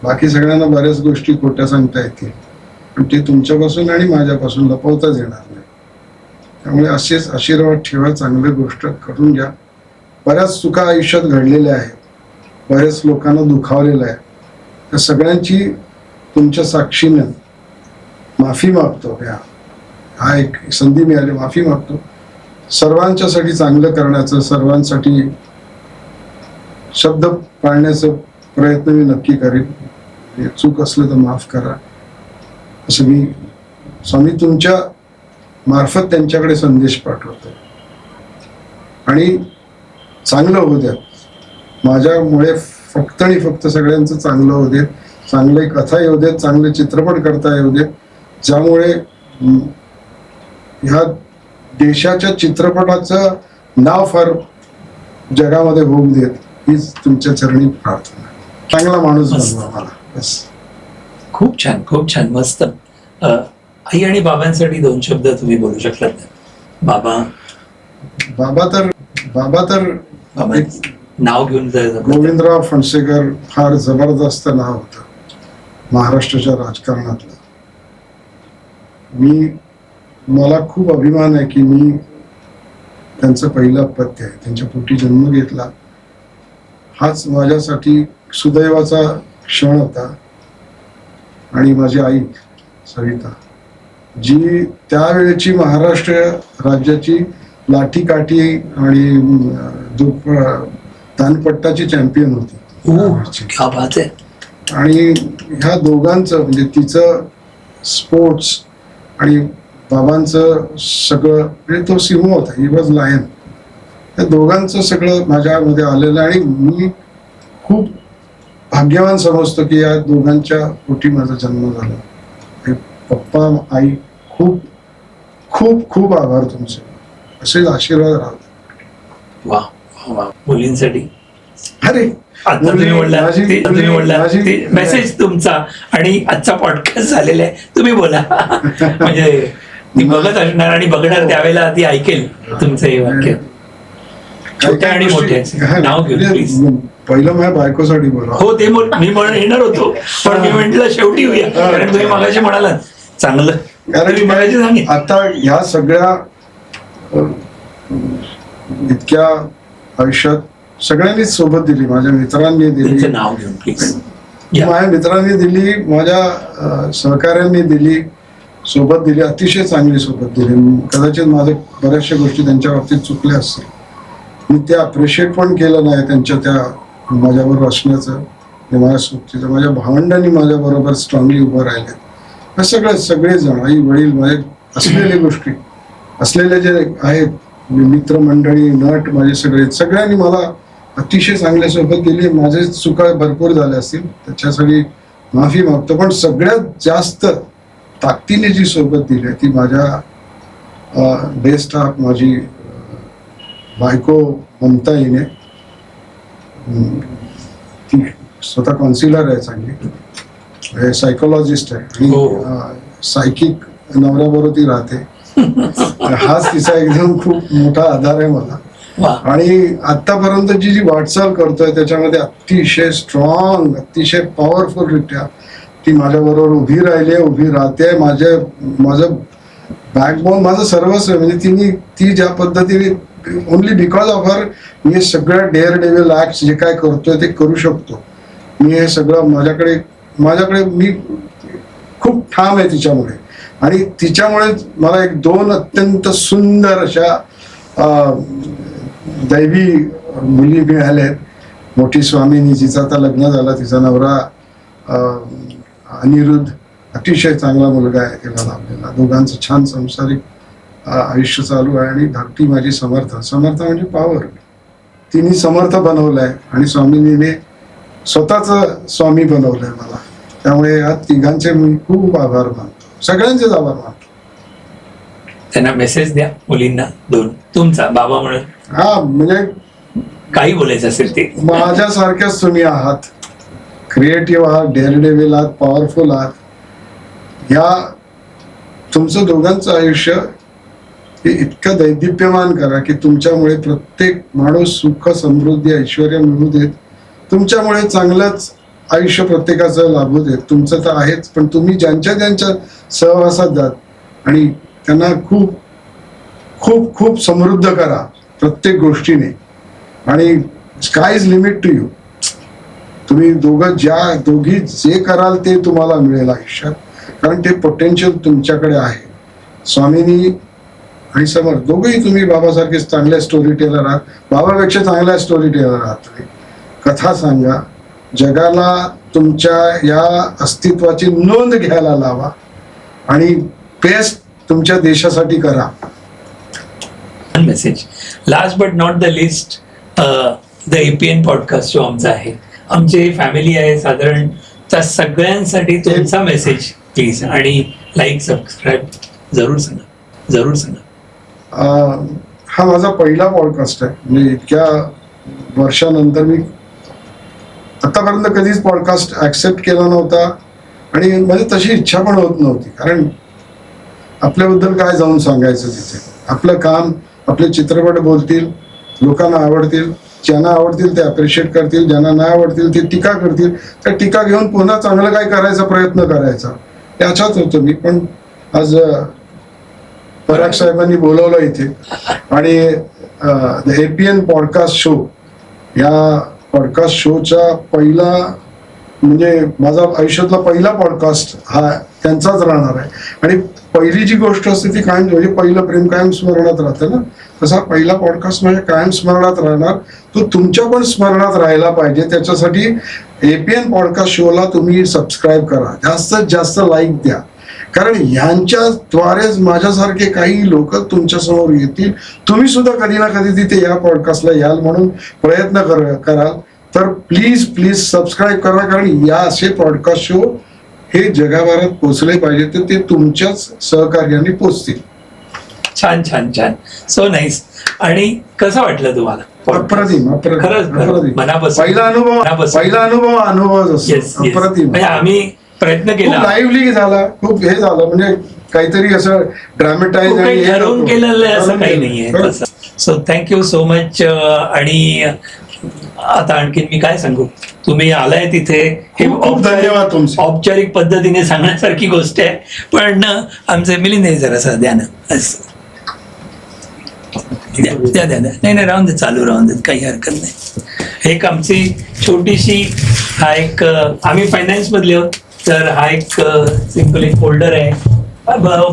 S1: बाकी सगळ्यांना बऱ्याच गोष्टी खोट्या सांगता येतील, पण ते तुमच्यापासून आणि माझ्यापासून लपवताच येणार नाही. त्यामुळे असेच आशीर्वाद ठेवा, चांगल्या गोष्ट करून घ्या. बऱ्याच चुका आयुष्यात घडलेल्या आहेत, बऱ्याच लोकांना दुखावलेलं आहे. त्या सगळ्यांची तुमच्या साक्षीनं माफी मागतो. हा एक संधी मिळाली, माफी मागतो. सर्वांच्यासाठी चांगलं करण्याचं, सर्वांसाठी शब्द पाळण्याचा प्रयत्न मी नक्की करेन. चूक असलं तर माफ करा असं मी स्वामी तुमच्या मार्फत त्यांच्याकडे संदेश पाठवतो. आणि चांगलं होऊ द्या, माझ्यामुळे फक्त आणि फक्त सगळ्यांचं चांगलं होऊ दे, चांगले कथा येऊ देत, चांगले चित्रपट करता येऊ देत, ज्यामुळे ह्या देशाच्या चित्रपटाचं नाव फार जगामध्ये होऊ देत, हीच तुमच्या चरणी प्रार्थना. चांगला माणूस बनवा मला बस.
S2: खूप छान, खूप छान, मस्त. आई आणि बाबांसाठी 2 शब्द तुम्ही बोलू शकलात? बाबा
S1: तर
S2: बाबा नाव घेऊन जायचं.
S1: गोविंदराव फणसेकर फार जबरदस्त नाव होतं महाराष्ट्राच्या राजकारणातलं. मला खूप अभिमान आहे की मी त्यांचं पहिलं अपत्य आहे, त्यांच्या पोटी जन्म घेतला. हाच माझ्यासाठी सुदैवाचा क्षण होता. आणि माझी आई सविता, जी त्यावेळेची महाराष्ट्र राज्याची लाठीकाठी आणि दानपट्टाची चॅम्पियन होती.
S2: क्या बात आहे.
S1: आणि ह्या दोघांचं म्हणजे तिचं स्पोर्ट्स आणि बाबांचं सगळं, म्हणजे तो सिंह होता, ही वॉज लायन. त्या दोघांचं सगळं माझ्यामध्ये आलेलं. आणि मी खूप भाग्यवान समजतो की या दोघांच्या पोटी माझा जन्म झाला. पप्पा आई खूप खूप खूप आभार तुमचे, असेच आशीर्वाद राहतात.
S2: वा वा. मुलींसाठी
S1: अरे
S2: आता तुम्ही बोलला मेसेज तुमचा आणि आजचा पॉडकास्ट झालेला आहे, तुम्ही बोला. म्हणजे ती बघत असणार आणि बघणार त्यावेळेला ती ऐकेल तुमचं हे वाक्य. छोट्या आणि मोठ्या नाव घेऊन प्लीज.
S1: पहिलं माझ्या बायकोसाठी बोला.
S2: हो ते मी येणार होतो, पण मी म्हटलं शेवटी होऊया, कारण तुम्ही मगाशी म्हणालात चांगलं.
S1: कारण आता ह्या सगळ्या इतक्या आयुष्यात सगळ्यांनीच सोबत दिली. माझ्या मित्रांनी दिली,
S2: नाव घेऊन प्लीज.
S1: माझ्या मित्रांनी दिली, माझ्या सहकार्यांनी दिली, सोबत दिली, अतिशय चांगली सोबत दिली. कदाचित माझ्या बऱ्याचशा गोष्टी त्यांच्या बाबतीत चुकल्या असतील, मी ते अप्रिशिएट पण केलं नाही त्यांच्या त्या माझ्याबरोबर असण्याचं. माझ्या सोबतीचं माझ्या भावंडांनी माझ्या बरोबर स्ट्रॉंगली उभं राहिले. सगळेजण, आई वडील, माझे असलेल्या गोष्टी, असलेले जे आहेत मित्रमंडळी, नट, माझे सगळ्यांनी मला अतिशय चांगल्या सोबत दिली. माझे चुका भरपूर झाल्या असतील, त्याच्यासाठी माफी मागतो. पण सगळ्यात जास्त ताकदीने जी सोबत दिली ती माझ्या बेस्ट हाफ माझी बायको ममता हिने. ती स्वतः काउन्सिलर आहे, चांगली सायकोलॉजिस्ट आहे आणि सायकिक नवऱ्याबरोबर ती राहते. हाच तिचा एकदम खूप मोठा आधार आहे मला. आणि आतापर्यंत जी वाटचाल करतोय त्याच्यामध्ये अतिशय स्ट्रॉंग, अतिशय पॉवरफुल रित्या ती माझ्याबरोबर उभी राहिली आहे, उभी राहते. माझं बॅकबोन, माझं सर्वस्व. म्हणजे ती ज्या पद्धतीने ओनली बिकॉज ऑफ हर मी हे सगळं डेअर डेव्हिल ऍक्ट जे काय करतोय ते करू शकतो. मी हे सगळं माझ्याकडे मी खूप ठाम आहे तिच्यामुळे. आणि तिच्यामुळे मला 2 अत्यंत सुंदर अशा दैवी मुली मिळाल्या. मोठी स्वामिनी, जिचं आता लग्न झालं, तिचा नवरा अनिरुद्ध, अतिशय चांगला मुलगा आहे तिला लाभलेला. दोघांचं छान संसारिक आयुष्य चालू आहे. आणि धाकटी माझी समर्थ म्हणजे पॉवर, तिने समर्थ बनवलंय आणि स्वामिनीने स्वतःच स्वामी बनवलंय मला. त्यामुळे या तिघांचे मी खूप आभार मानतो, सगळ्यांचेच आभार मानतो.
S2: त्यांना मेसेज द्या मुलींना 2 तुमचा बाबा म्हणून.
S1: हा, म्हणजे
S2: काही बोलायचं असेल ते
S1: माझ्यासारख्याच तुम्ही आहात, क्रिएटिव्ह आहात, डेअरडेव्हिल आहात, पॉवरफुल आहात. या तुमचं दोघांचं आयुष्य हे इतकं दैदिप्यमान करा की तुमच्यामुळे प्रत्येक माणूस सुख, समृद्धी, ऐश्वर्य मिळू देत. तुमच्यामुळे चांगलंच आयुष्य प्रत्येकाचं लाभू देत. तुमचं तर आहेच, पण तुम्ही ज्यांच्या सहवासात जात आणि त्यांना खूप खूप खूप समृद्ध करा प्रत्येक गोष्टीने. आणि sky is limit to you. तुम्ही दोघी जे कराल ते तुम्हाला मिळेल आयुष्यात, कारण ते पोटेन्शियल तुमच्याकडे आहे. स्वामींनी आणि समर दोघंही तुम्ही बाबासारखे चांगले स्टोरी टेलर आहात, बाबापेक्षा चांगला स्टोरी टेलर आहात तुम्ही. कथा सांगा, जगाला तुमच्या या अस्तित्वाची नोंद घ्यायला लावा आणि बेस्ट तुमच्या देशासाठी करा.
S2: Message last but not the list, the APN podcast जो आमचा आहे, आमची फॅमिली आहे साधारण, त्या सगळ्यांसाठी तुमचा मेसेज प्लीज. आणि लाईक सबस्क्राईब जरूर सांगा.
S1: हा माझा पहिला पॉडकास्ट आहे, म्हणजे इतक्या वर्षानंतर मी आतापर्यंत कधीच पॉडकास्ट ऍक्सेप्ट केला नव्हता आणि म्हणजे तशी इच्छा पण होत नव्हती, कारण आपल्याबद्दल काय जाऊन सांगायचं तिथे. आपलं काम, आपले चित्रपट बोलतील, लोकांना आवडतील, ज्यांना आवडतील ते अप्रिशिएट करतील, ज्यांना नाही आवडतील ते टीका करतील, त्या टीका घेऊन पुन्हा चांगलं काय करायचा प्रयत्न करायचा, याच्यात होतो मी. पण आज पराग साहेबांनी बोलवलं इथे आणि एपीएन पॉडकास्ट शो, या पॉडकास्ट शोचा पहिला म्हणजे माझा आयुष्यातला पहिला पॉडकास्ट हा त्यांचाच राहणार आहे. आणि पहिली जी गोष्ट असते ती कायम, म्हणजे पहिलं प्रेम कायम स्मरणात राहतं ना, तसा पहिला पॉडकास्ट म्हणजे कायम स्मरणात राहणार. तो तुमच्या पण स्मरणात राहायला पाहिजे, त्याच्यासाठी एपीएन पॉडकास्ट शोला तुम्ही सबस्क्राईब करा, जास्तीत जास्त लाईक द्या, कारण यांच्याद्वारेच माझ्यासारखे काही लोक तुमच्या समोर येतील. तुम्ही सुद्धा कधी ना कधी तिथे या पॉडकास्टला याल म्हणून प्रयत्न कराल. तर प्लीज सबस्क्राईब करा, कारण या असे पॉडकास्ट शो हे जगभरात पोचले पाहिजे, तर ते तुमच्याच सहकार्याने पोचतील.
S2: छान, सो नाईस. आणि कसं वाटलं तुम्हाला?
S1: अप्रतिम.
S2: मनापासून
S1: पहिला अनुभव असतो, अप्रतिम.
S2: म्हणजे आम्ही प्रयत्न केला,
S1: लाईव्हली झाला, खूप हे झालं, म्हणजे काहीतरी असं ड्रामेटाईज
S2: ठरवून केलेलं असं काही नाहीये. So thank you so much. आणि आता आणखीन मी काय सांगू, तुम्ही आलाय तिथे, हे
S1: खूप धन्यवाद तुमचे.
S2: औपचारिक पद्धतीने सांगण्यासारखी गोष्ट आहे, पण आमचं मिलिंद नाही जरा सध्या ना असं द्या. नाही राहून दे, चालू राहून देत, काही हरकत नाही. एक आमची छोटीशी, हा एक आम्ही फायनान्स मधले आहोत, तर हा एक सिम्पल एक फोल्डर आहे,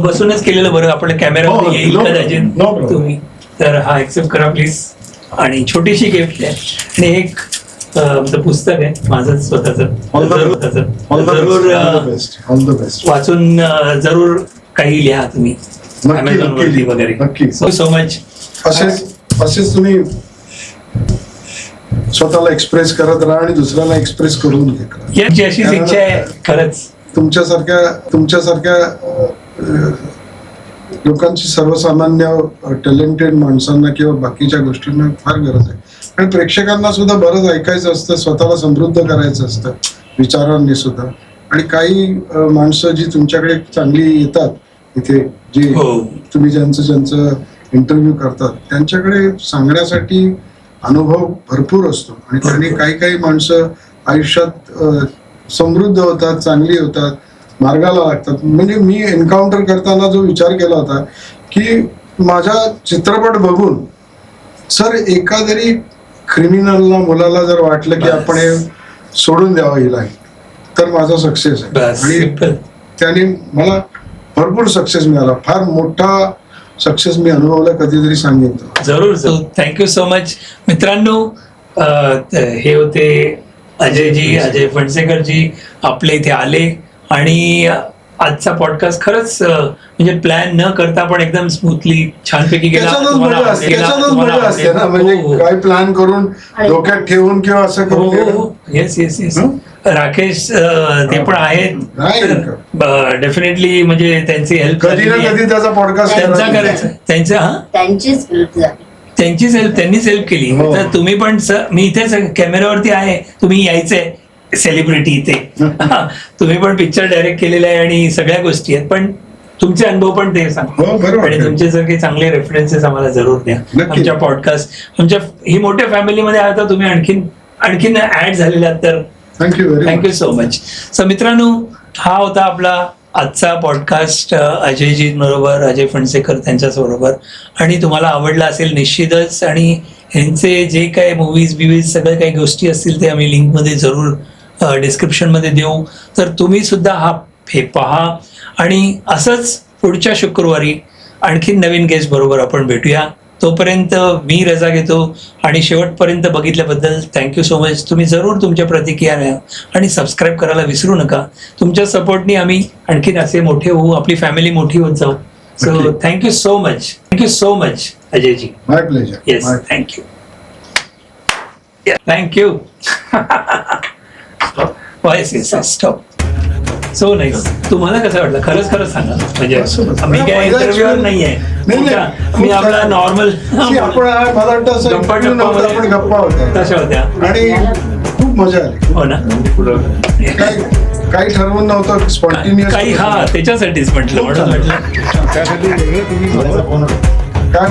S2: बसूनच केलेलं बरं, आपण कॅमेरा येईल कदाचित तुम्ही, तर हा एक्सेप्ट करा प्लीज. आणि छोटीशी गिफ्ट आहे, आणि एक पुस्तक आहे माझं स्वतःच, जरूर वाचून जरूर काही लिहा तुम्ही अमेझॉन वरती वगैरे. So much.
S1: असेच तुम्ही स्वतःला एक्सप्रेस करत राहा आणि दुसऱ्याला एक्सप्रेस करून घ्या,
S2: अशीच इच्छा आहे खरंच.
S1: तुमच्यासारख्या लोकांची, सर्वसामान्य टॅलेंटेड माणसांना किंवा बाकीच्या गोष्टींना फार गरज आहे. आणि प्रेक्षकांना सुद्धा बरंच ऐकायचं असतं, स्वतःला समृद्ध करायचं असतं विचारांनी सुद्धा. आणि काही माणसं जी तुमच्याकडे चांगली येतात इथे, जे तुम्ही ज्यांचं इंटरव्ह्यू करतात, त्यांच्याकडे सांगण्यासाठी अनुभव भरपूर असतो. आणि त्यांनी काही माणसं आयुष्यात समृद्ध होतात, चांगली होतात, मार्गाला लागतात. म्हणजे मी एन्काउंटर करताना जो विचार केला होता की माझा चित्रपट बघून सर एखादरी क्रिमिनलला, मुलाला जर वाटलं की आपण हे सोडून द्यावं ही लाईन, तर माझा सक्सेस आहे. आणि त्याने मला भरपूर सक्सेस मिळाला, फार मोठा सक्सेस मी अनुभवला, कधीतरी सांगितलं.
S2: जरूर. थँक्यू सो मच मित्रांनो. हे होते अजय फणसेकरजी, आपले इथे आले आणि आजचा पॉडकास्ट खरंच म्हणजे प्लॅन न करता पण एकदम स्मूथली छानपैकी गेला.
S1: म्हणजे काय प्लॅन करून डोक्यात ठेवून किंवा असं करून.
S2: येस. राकेश ते पण आहेत डेफिनेटली, म्हणजे त्यांची हेल्प
S1: कधी ना कधी त्याचा पॉडकास्ट
S2: करायचा, त्यांचीच हेल्प त्यांनीच हेल्प केली. तर तुम्ही पण, मी इथेच कॅमेऱ्यावरती आहे, तुम्ही यायचंय सेलिब्रिटी इथे, तुम्ही पण पिक्चर डायरेक्ट केलेला आहे आणि सगळ्या गोष्टी आहेत, पण तुमचे अनुभव पण ते सांगा. आणि तुमचे जर काही चांगले रेफरन्सेस आम्हाला जरूर द्या आमच्या पॉडकास्ट. आमच्या ही मोठ्या फॅमिलीमध्ये आता तुम्ही आणखीन ऍड झालेले आहात, तर थँक्यू सो मच. सो मित्रांनो, हा होता आपला आजचा पॉडकास्ट अजयजी बरोबर, अजय फणसेकर त्यांच्याबरोबर. आणि तुम्हाला आवडला असेल निश्चितच. आणि ह्यांचे जे काही मूवीज सगळे काही गोष्टी असतील ते आम्ही लिंकमध्ये जरूर डिस्क्रिप्शनमध्ये देऊ, तर तुम्ही सुद्धा हे पहा. आणि असंच पुढच्या शुक्रवारी आणखीन नवीन गेस्ट बरोबर आपण भेटूया. तोपर्यंत मी रजा घेतो आणि शेवटपर्यंत बघितल्याबद्दल थँक्यू सो मच. तुम्ही जरूर तुमच्या प्रतिक्रिया द्या आणि सबस्क्राईब करायला विसरू नका. तुमच्या सपोर्टनी आम्ही आणखीन असे मोठे होऊ, आपली फॅमिली मोठी होत जाऊ. So thank you so much. Thank you so much Ajayji.
S1: My pleasure.
S2: Yes, thank you. Thank you. Stop. So nice. तुम्हाला कसं वाटलं? खरंच सांगा. म्हणजे मी काय इंटरव्ह्यूवर नाहीये. मी आपला नॉर्मल
S1: आपण मला वाटतं असं interview नव्हता, आपण गप्पा होत्या
S2: तशा होत्या
S1: आणि खूप मजा आली.
S2: हो ना.
S1: काही ठरवून नव्हतं, स्पॉन्टेनियस
S2: काही त्याच्यासाठीच म्हटलं म्हणून म्हटलं
S1: काय